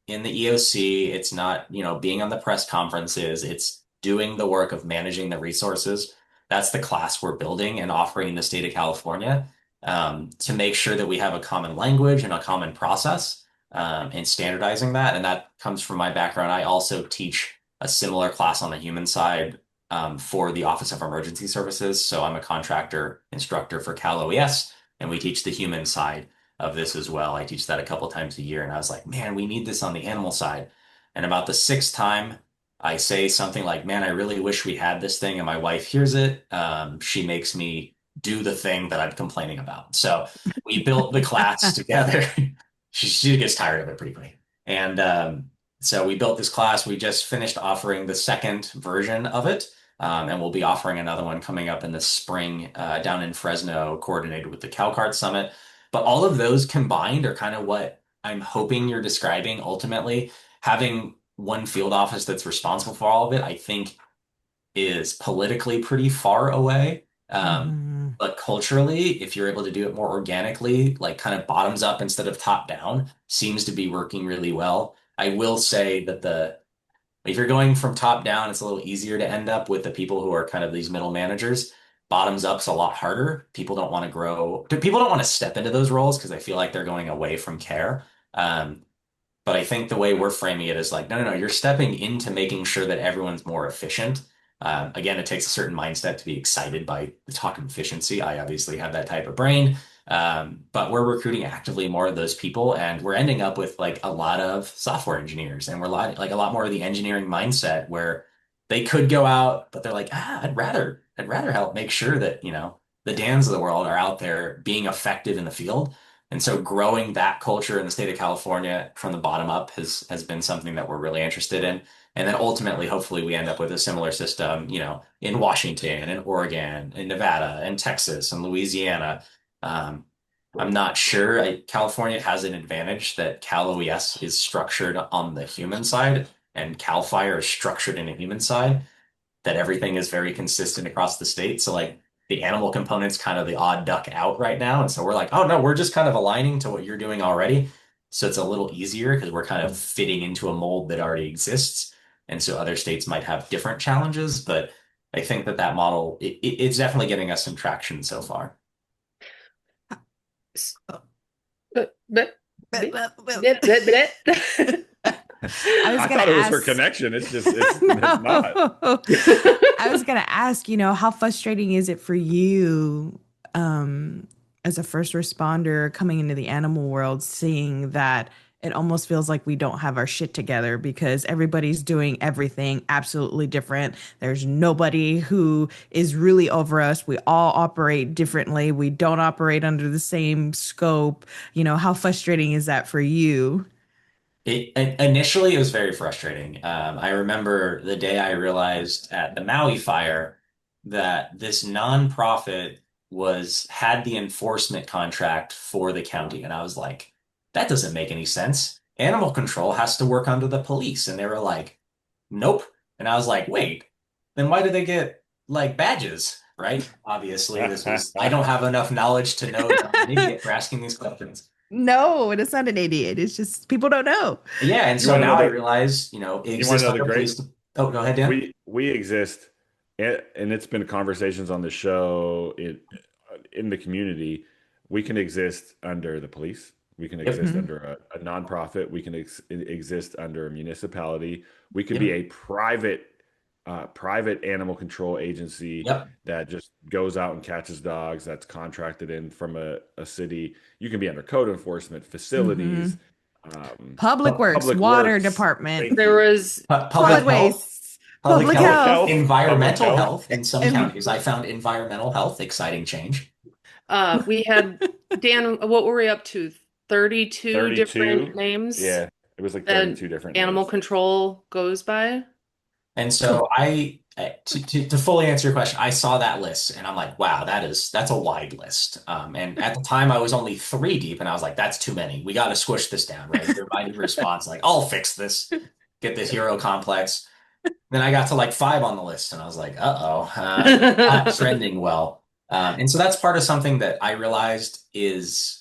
in the EOC. It's not, being on the press conferences. It's doing the work of managing the resources. That's the class we're building and offering in the state of California to make sure that we have a common language and a common process and standardizing that. And that comes from my background. I also teach a similar class on the human side for the Office of Emergency Services. So I'm a contractor instructor for Cal OES, and we teach the human side of this as well. I teach that a couple times a year, and I was like, man, we need this on the animal side. And about the sixth time, I say something like, man, I really wish we had this thing, and my wife hears it. She makes me do the thing that I'm complaining about. So we built the class together. She gets tired of it pretty quick. And so we built this class. We just finished offering the second version of it. And we'll be offering another one coming up in the spring down in Fresno, coordinated with the CalCart Summit. But all of those combined are kind of what I'm hoping you're describing ultimately. Having one field office that's responsible for all of it, I think is politically pretty far away. Hmm. But culturally, if you're able to do it more organically, like kind of bottoms up instead of top down, seems to be working really well. I will say that if you're going from top down, it's a little easier to end up with the people who are kind of these middle managers. Bottoms up's a lot harder. People don't want to grow. People don't want to step into those roles because they feel like they're going away from care. But I think the way we're framing it is like, no, no, no, you're stepping into making sure that everyone's more efficient. Again, it takes a certain mindset to be excited by the talk of efficiency. I obviously have that type of brain. But we're recruiting actively more of those people, and we're ending up with like a lot of software engineers, and we're like a lot more of the engineering mindset where they could go out, but they're like, I'd rather help make sure that, the Dans of the world are out there being effective in the field. And so growing that culture in the state of California from the bottom up has been something that we're really interested in. And then ultimately, hopefully, we end up with a similar system, in Washington and Oregon and Nevada and Texas and Louisiana. Um, I'm not sure. California has an advantage that Cal OES is structured on the human side, and Cal Fire is structured in a human side. That everything is very consistent across the state. So like the animal component's kind of the odd duck out right now. And so we're like, oh no, we're just kind of aligning to what you're doing already. So it's a little easier because we're kind of fitting into a mold that already exists. And so other states might have different challenges, but I think that that model, it's definitely getting us some traction so far. S- Oh. but- but- But- but- but- but- but- but- I was I gonna thought it was her ask. connection. It's not. No. I was gonna ask, how frustrating is it for you, as a first responder coming into the animal world, seeing that it almost feels like we don't have our shit together because everybody's doing everything absolutely different. There's nobody who is really over us. We all operate differently. We don't operate under the same scope. How frustrating is that for you? Initially, it was very frustrating. I remember the day I realized at the Maui fire that this nonprofit had the enforcement contract for the county, and I was like, that doesn't make any sense. Animal control has to work under the police, and they were like, nope. And I was like, wait, then why do they get like badges? Right? Obviously, I don't have enough knowledge to know that I'm an idiot for asking these questions. No, it's not an idiot. It's just people don't know. Yeah, and You so want to know now I the realize, it you want to exists know the under great police. Oh, go ahead, Dan. we exist, and it's been conversations on the show in the community. We can exist under the police. We can Yep, exist Mhm. under a nonprofit. We can exist under a municipality. We could be yep, a private animal control agency yep. that just goes out and catches dogs. That's contracted in from a city. You can be under code enforcement, facilities, Mhm. Public works, public water works. department, Thank There you. was Public solid prob health, waste, public public Public health, health, health, public environmental health. health in some and counties. I found environmental health exciting change. we had Dan, what were we up to? 32 different 32. names Yeah, it was like that 32 different animal names. control goes by. And so to fully answer your question, I saw that list and I'm like, wow, that's a wide list. And at the time I was only three deep and I was like, that's too many. We got to squish this down, right? Your immediate response, like, I'll fix this, get this hero complex. Then I got to like five on the list and I was like, uh-oh, not trending well. And so that's part of something that I realized is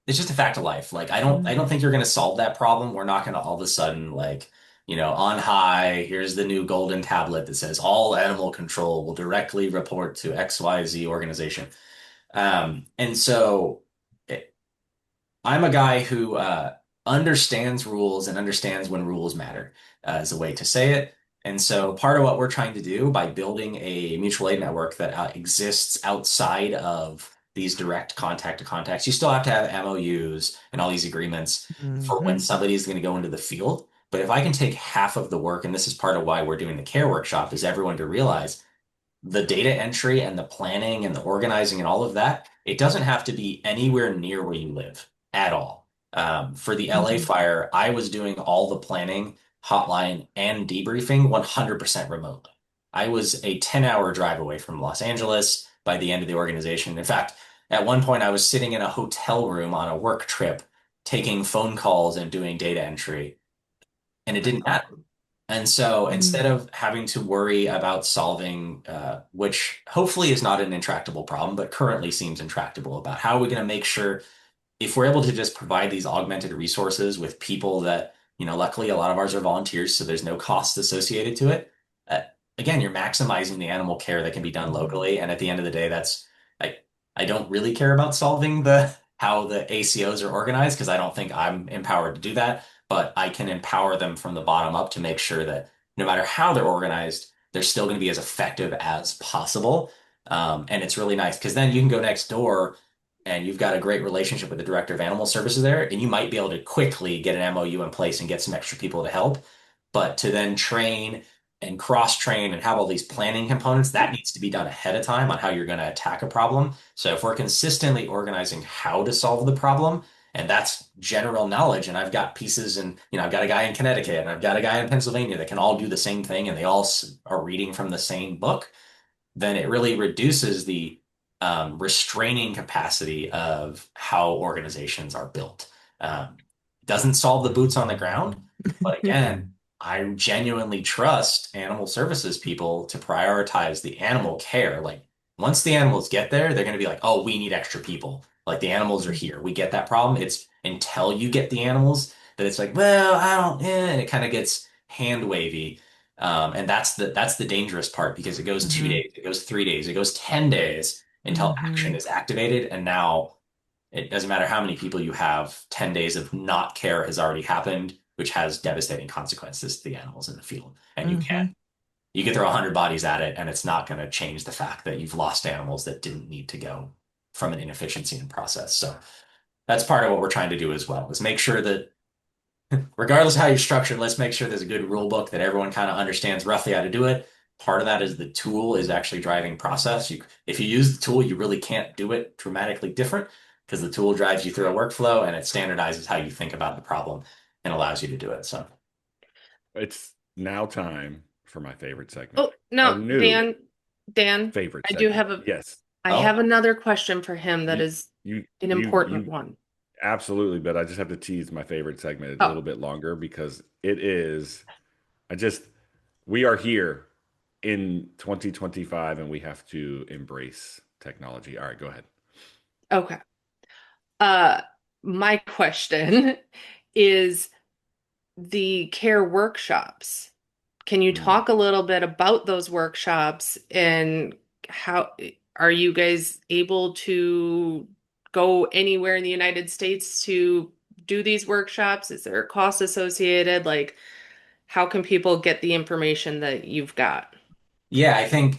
it's just a fact of life. Like I don't think you're going to solve that problem. We're not going to all of a sudden like, on high, here's the new golden tablet that says all animal control will directly report to XYZ organization. And so I'm a guy who understands rules and understands when rules matter, is a way to say it. And so part of what we're trying to do by building a mutual aid network that exists outside of these direct contact to contacts, you still have to have MOUs and all these agreements for when Mhm. somebody's going to go into the field. But if I can take half of the work, and this is part of why we're doing the care workshop, is everyone to realize the data entry and the planning and the organizing and all of that, it doesn't have to be anywhere near where you live at all. For the LA Mhm. fire, I was doing all the planning, hotline, and debriefing 100% remotely. I was a 10-hour drive away from Los Angeles by the end of the organization. In fact, at one point, I was sitting in a hotel room on a work trip, taking phone calls and doing data entry, and it didn't matter. And so Mhm. instead of having to worry about solving, which hopefully is not an intractable problem, but currently seems intractable, about how are we going to make sure if we're able to just provide these augmented resources with people that, luckily a lot of ours are volunteers, so there's no cost associated to it. Uh, Again, you're maximizing the animal care that can be done locally. And at the end of the day, I, I don't really care about solving the how the ACOs are organized because I don't think I'm empowered to do that, but I can empower them from the bottom up to make sure that no matter how they're organized, they're still going to be as effective as possible. And it's really nice because then you can go next door and you've got a great relationship with the director of animal services there, and you might be able to quickly get an MOU in place and get some extra people to help. But to then train and cross train and have all these planning components, that needs to be done ahead of time on how you're going to attack a problem. So if we're consistently organizing how to solve the problem, and that's general knowledge, and I've got pieces and I've got a guy in Connecticut and I've got a guy in Pennsylvania that can all do the same thing and they all are reading from the same book, then it really reduces the restraining capacity of how organizations are built. Um, doesn't solve the boots on the ground, but again, I genuinely trust animal services people to prioritize the animal care. Like once the animals get there, they're going to be like, oh, we need extra people. Like the animals are here. We get that problem. It's until you get the animals that it's like, well, I don't, and it kind of gets hand wavy. And that's the dangerous part because it goes two Hmm. days, it goes 3 days, it goes 10 days until action Hmm. is activated. And now it doesn't matter how many people you have, 10 days of not care has already happened, which has devastating consequences to the animals in the field. And Hmm. you can throw 100 bodies at it, and it's not going to change the fact that you've lost animals that didn't need to go from an inefficiency in process. So that's part of what we're trying to do as well, is make sure that regardless of how you're structured, let's make sure there's a good rule book that everyone kind of understands roughly how to do it. Part of that is the tool is actually driving process. If you use the tool, you really can't do it dramatically different because the tool drives you through a workflow and it standardizes how you think about the problem and allows you to do it. So, It's now time for my favorite segment. Oh, Our no, new Dan, favorite I do segment. have Yes. I oh, have another question for him that You is you an important you one. absolutely, but I just have to tease my favorite segment a Oh, little bit longer because it is I just we are here in 2025 and we have to embrace technology. All right, go ahead. okay. Uh, my question is the care workshops. Can you Mm. talk a little bit about those workshops and how are you guys able to go anywhere in the United States to do these workshops? Is there a cost associated? Like, how can people get the information that you've got? yeah, I think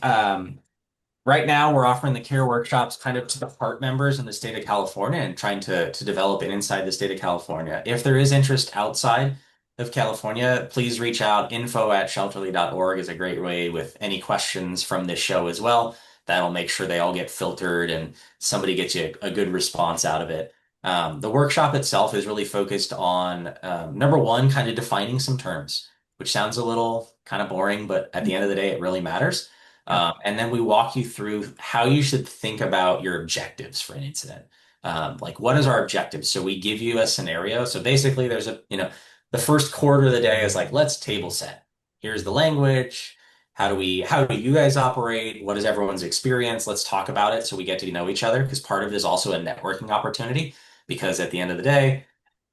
right now, we're offering the care workshops kind of to the part members in the state of California and trying to develop it inside the state of California. If there is interest outside of California, please reach out. Info@shelterly.org is a great way with any questions from this show as well. That'll make sure they all get filtered and somebody gets you a good response out of it. The workshop itself is really focused on number one, kind of defining some terms, which sounds a little kind of boring, but at the end of the day, it really matters. Yep. And then we walk you through how you should think about your objectives for an incident. Like, what is our objective? So we give you a scenario. So basically, the first quarter of the day is like, let's table set. Here's the language. How do you guys operate? What is everyone's experience? Let's talk about it so we get to know each other because part of it is also a networking opportunity. Because at the end of the day,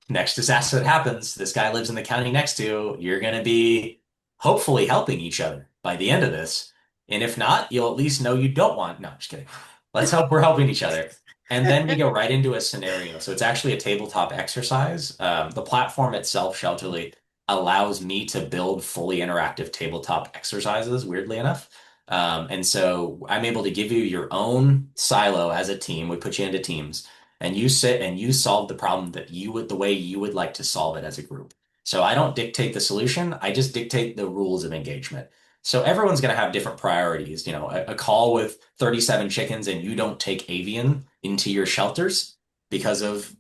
next disaster that happens, this guy lives in the county next to, you're going to be hopefully helping each other by the end of this. And if not, you'll at least know you don't want. No, I'm just kidding. Let's hope we're helping each other. And then we go right into a scenario. So it's actually a tabletop exercise. The platform itself, Shelterly, allows me to build fully interactive tabletop exercises, weirdly enough. And so I'm able to give you your own silo as a team. We put you into teams and you sit and you solve the problem that the way you would like to solve it as a group. So I don't dictate the solution. I just dictate the rules of engagement. So everyone's going to have different priorities. A call with 37 chickens and you don't take avian into your shelters because of,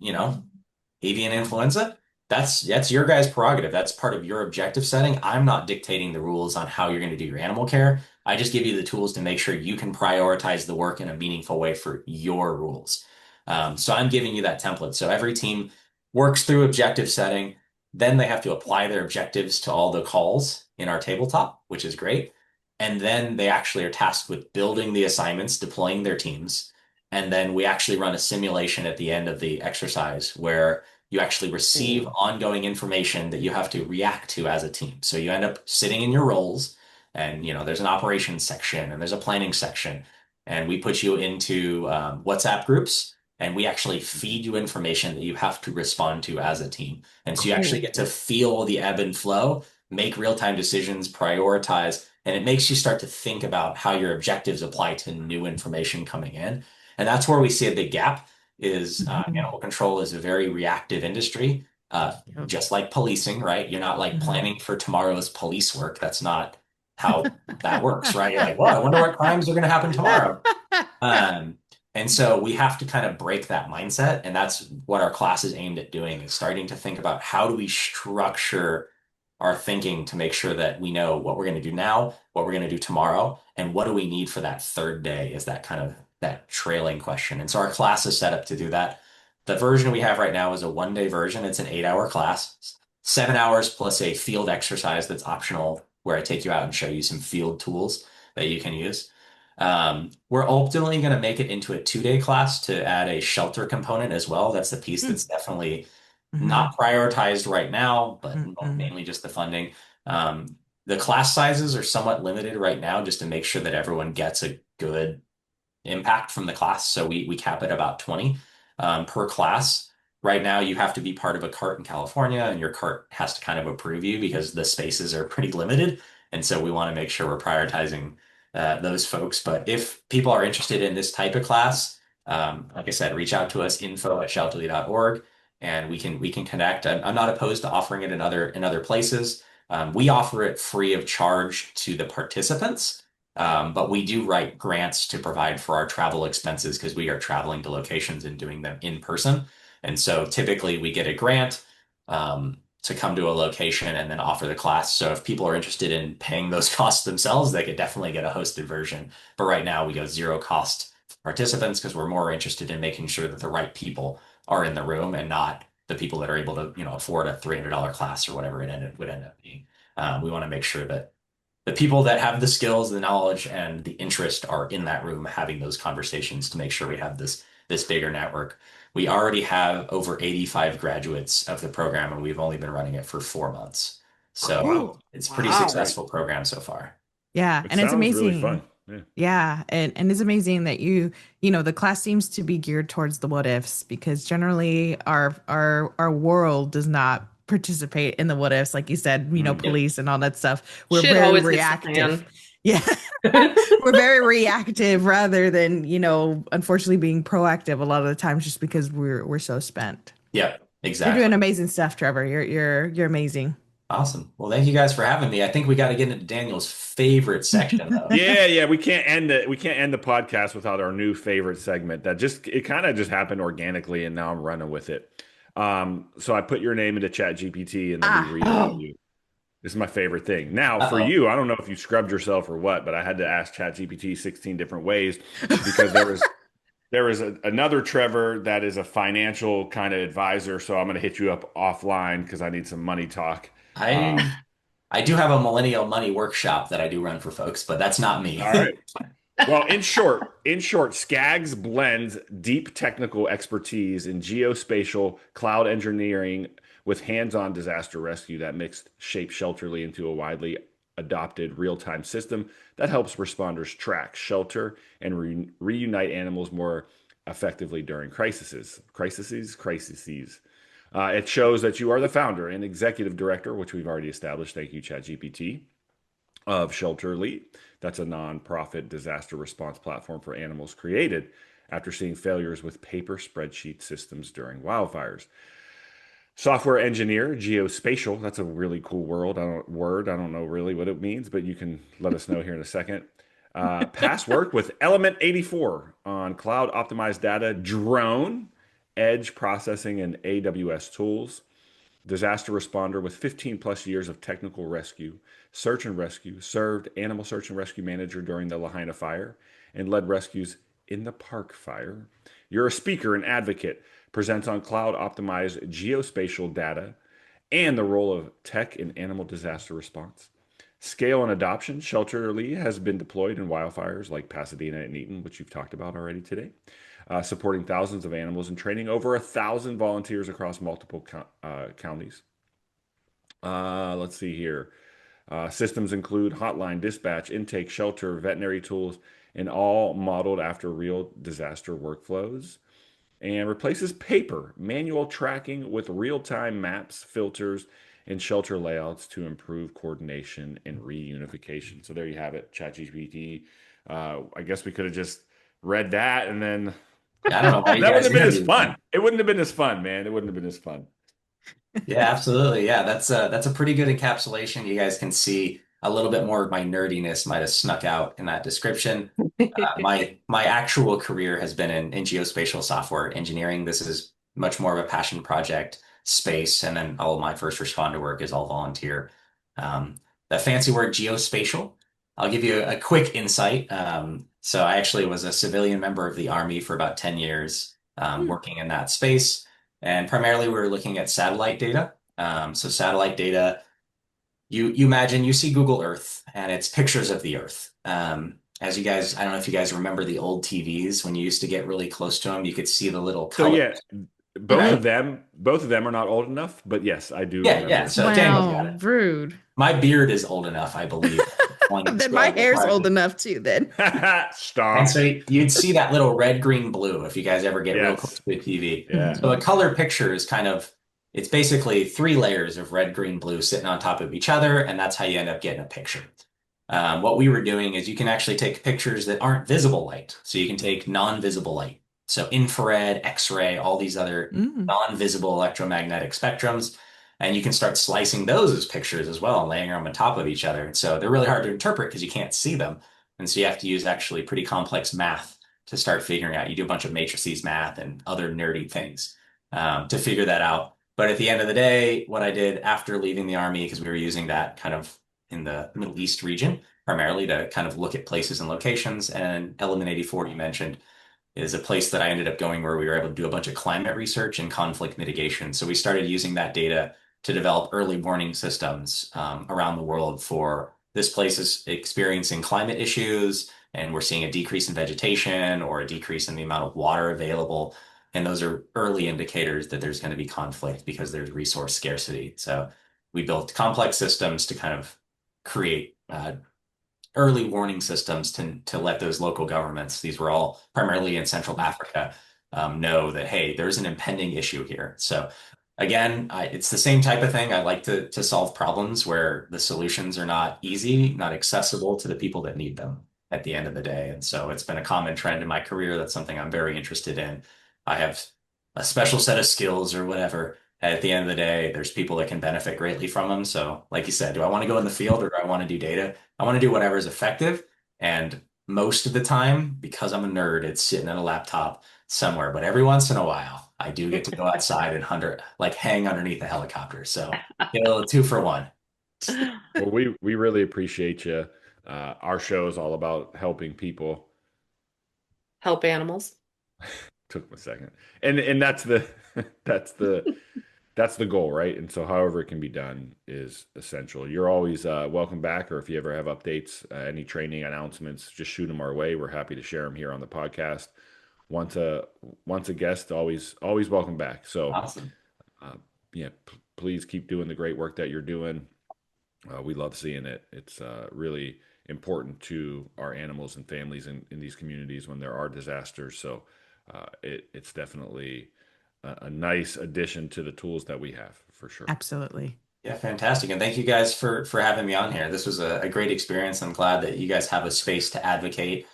avian influenza. That's your guys' prerogative. That's part of your objective setting. I'm not dictating the rules on how you're going to do your animal care. I just give you the tools to make sure you can prioritize the work in a meaningful way for your rules. So I'm giving you that template. So every team works through objective setting. Then they have to apply their objectives to all the calls in our tabletop, which is great. And then they actually are tasked with building the assignments, deploying their teams. And then we actually run a simulation at the end of the exercise where you actually receive Ooh. ongoing information that you have to react to as a team. So you end up sitting in your roles and there's an operations section and there's a planning section and we put you into WhatsApp groups and we actually feed you information that you have to respond to as a team. And so you actually Cool. get to feel the ebb and flow, make real-time decisions, prioritize, and it makes you start to think about how your objectives apply to new information coming in. And that's where we see a big gap is Mhm. animal control is a very reactive industry, Yep. just like policing, right? You're not like Mhm. planning for tomorrow's police work. That's not how that works, right? You're like, well, I wonder what crimes are going to happen tomorrow. Um, and so we have to kind of break that mindset. And that's what our class is aimed at doing is starting to think about how do we structure our thinking to make sure that we know what we're going to do now, what we're going to do tomorrow, and what do we need for that third day is that kind of that trailing question. And so our class is set up to do that. The version we have right now is a 1 day version. It's an 8 hour class, 7 hours plus a field exercise that's optional, where I take you out and show you some field tools that you can use. We're ultimately going to make it into a 2 day class to add a shelter component as well. That's the piece that's definitely Mm-hmm. not prioritized right now, but Mm-hmm. mainly just the funding. The class sizes are somewhat limited right now just to make sure that everyone gets a good impact from the class. So we cap it about 20 per class. Right now, you have to be part of a cart in California, and your cart has to kind of approve you because the spaces are pretty limited. And so we want to make sure we're prioritizing those folks. But if people are interested in this type of class, like I said, reach out to us, info@shelterly.org, and we can connect. I'm not opposed to offering it in other places. We offer it free of charge to the participants. But we do write grants to provide for our travel expenses because we are traveling to locations and doing them in person. And so typically we get a grant to come to a location and then offer the class. So if people are interested in paying those costs themselves, they could definitely get a hosted version. But right now we go zero cost participants because we're more interested in making sure that the right people are in the room and not the people that are able to, afford a $300 class or whatever would end up being. We want to make sure that the people that have the skills, the knowledge, and the interest are in that room having those conversations to make sure we have this bigger network. We already have over 85 graduates of the program, and we've only been running it for 4 months. So Cool. Wow. it's a pretty That's Wow. great. successful program so far. Yeah, It and it's sounds really fun. amazing. Yeah. Yeah, and it's amazing that the class seems to be geared towards the what ifs because generally our world does not participate in the what ifs, like you said, Mm. Yep. police and all that stuff. We're Shit very always hits the reactive. fan. Yeah. We're very reactive rather than, unfortunately being proactive a lot of the times just because we're so spent. Yep. You're doing Exactly. amazing stuff, Trevor. You're amazing. Awesome. Well, thank you guys for having me. I think we got to get into Daniel's favorite section, though. Yeah, yeah, we can't end the podcast without our new favorite segment that just it kind of just happened organically and now I'm running with it. So I put your name into Chat GPT and then we Ah, read about Oh, you. This is my favorite thing. Now, for Uh-oh. you, I don't know if you scrubbed yourself or what, but I had to ask Chat GPT 16 different ways because there was another Trevor that is a financial kind of advisor, so I'm going to hit you up offline because I need some money talk. I I do have a millennial money workshop that I do run for folks, but that's not me. All right. Well, in short, Skaggs blends deep technical expertise in geospatial cloud engineering with hands-on disaster rescue that mixed shape Shelterly into a widely adopted real-time system that helps responders track, shelter, and reunite animals more effectively during crises. Crises. It shows that you are the founder and executive director, which we've already established. Thank you, ChatGPT, of Shelterly. That's a nonprofit disaster response platform for animals created after seeing failures with paper spreadsheet systems during wildfires. Software engineer, geospatial. That's a really cool word. I don't know really what it means, but you can let us know here in a second. Past work with Element 84 on cloud optimized data, drone, edge processing, and AWS tools. Disaster responder with 15 plus years of technical rescue, search and rescue, served animal search and rescue manager during the Lahaina fire, and led rescues in the Park fire. You're a speaker and advocate, presents on cloud optimized geospatial data and the role of tech in animal disaster response. Scale and adoption. Shelterly has been deployed in wildfires like Pasadena and Eaton, which you've talked about already today, supporting thousands of animals and training over 1,000 volunteers across multiple counties. Let's see here. Systems include hotline, dispatch, intake, shelter, veterinary tools, and all modeled after real disaster workflows. And replaces paper, manual tracking with real time maps, filters, and shelter layouts to improve coordination and reunification. So there you have it, ChatGPT. I guess we could have just read that and then Yeah, I don't know why you that wouldn't guys have been as interviewed fun. me. It wouldn't have been as fun, man. It wouldn't have been as fun. Yeah, absolutely. Yeah, that's a pretty good encapsulation. You guys can see a little bit more of my nerdiness might have snuck out in that description. My actual career has been in geospatial software engineering. This is much more of a passion project space, and then all of my first responder work is all volunteer. Um, the fancy word geospatial I'll give you a quick insight. So I actually was a civilian member of the Army for about 10 years, Hmm. working in that space. And primarily we were looking at satellite data. So satellite data, you imagine you see Google Earth and it's pictures of the Earth. As you guys, I don't know if you guys remember the old TVs when you used to get really close to them, you could see the little So color, yeah, right? both of them are not old enough, but yes, I do Yeah, yeah. remember. So Daniel's got Wow, it. rude. My beard is old enough, I believe. One Then my still hair's requires old it. enough too, then. And Stomp. so you'd see that little red, green, blue if you guys ever get real close Yes. to the TV. Yeah. So a color picture is kind of, it's basically three layers of red, green, blue sitting on top of each other, and that's how you end up getting a picture. What we were doing is you can actually take pictures that aren't visible light. So you can take non-visible light. So infrared, X-ray, all these other Mm. non-visible electromagnetic spectrums. And you can start slicing those as pictures as well and laying them on top of each other. And so they're really hard to interpret because you can't see them. And so you have to use actually pretty complex math to start figuring out. You do a bunch of matrices math and other nerdy things to figure that out. But at the end of the day, what I did after leaving the Army, because we were using that kind of in the Middle East region, primarily to kind of look at places and locations. And Element 84, you mentioned, is a place that I ended up going where we were able to do a bunch of climate research and conflict mitigation. So we started using that data to develop early warning systems around the world for this place is experiencing climate issues, and we're seeing a decrease in vegetation or a decrease in the amount of water available. And those are early indicators that there's going to be conflict because there's resource scarcity. So we built complex systems to kind of create early warning systems to let those local governments, these were all primarily in Central Africa, know that, hey, there's an impending issue here. So again, it's the same type of thing. I like to solve problems where the solutions are not easy, not accessible to the people that need them at the end of the day. And so it's been a common trend in my career. That's something I'm very interested in. I have a special set of skills or whatever. At the end of the day, there's people that can benefit greatly from them. So, like you said, do I want to go in the field or do I want to do data? I want to do whatever is effective. And most of the time, because I'm a nerd, it's sitting at a laptop somewhere. But every once in a while, I do get to go outside and like hang underneath a helicopter. So, you know, two for one. Well, we really appreciate you. Our show is all about helping people. Help animals. Took me a second. And that's the that's the that's the goal, right? And so however it can be done is essential. You're always welcome back, or if you ever have updates, any training announcements, just shoot them our way. We're happy to share them here on the podcast. Once a once a guest, always welcome back. So Awesome. uh, yeah, please keep doing the great work that you're doing. We love seeing it. It's really important to our animals and families in these communities when there are disasters. So it's definitely a nice addition to the tools that we have for sure. Absolutely. Yeah, fantastic. And thank you guys for having me on here. This was a great experience. I'm glad that you guys have a space to advocate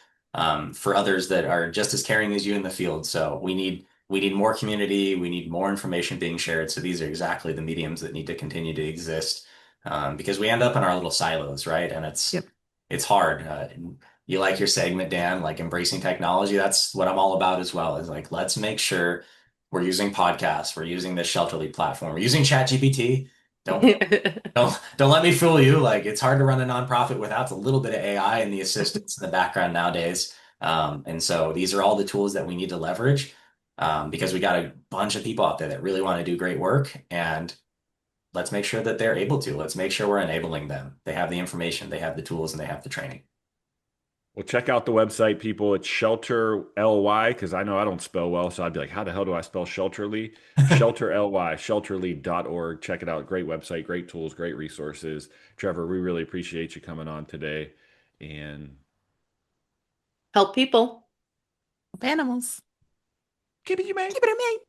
for others that are just as caring as you in the field. So we need more community. We need more information being shared. So these are exactly the mediums that need to continue to exist because we end up in our little silos, right? And Yep. it's hard. You like your segment, Dan, like embracing technology. That's what I'm all about as well. Is like let's make sure we're using podcasts, we're using this Shelterly platform, we're using ChatGPT. Don't let me fool you. Like it's hard to run a nonprofit without a little bit of AI and the assistance in the background nowadays. And so these are all the tools that we need to leverage because we got a bunch of people out there that really want to do great work. And let's make sure that they're able to. Let's make sure we're enabling them. They have the information, they have the tools, and they have the training. Well, check out the website, people. It's Shelter LY because I know I don't spell well, so I'd be like, how the hell do I spell Shelterly? Shelter LY, shelterly.org. Check it out. Great website, great tools, great resources. Trevor, we really appreciate you coming on today. And Help people. Animals. kitty, you may. Keep it in mind.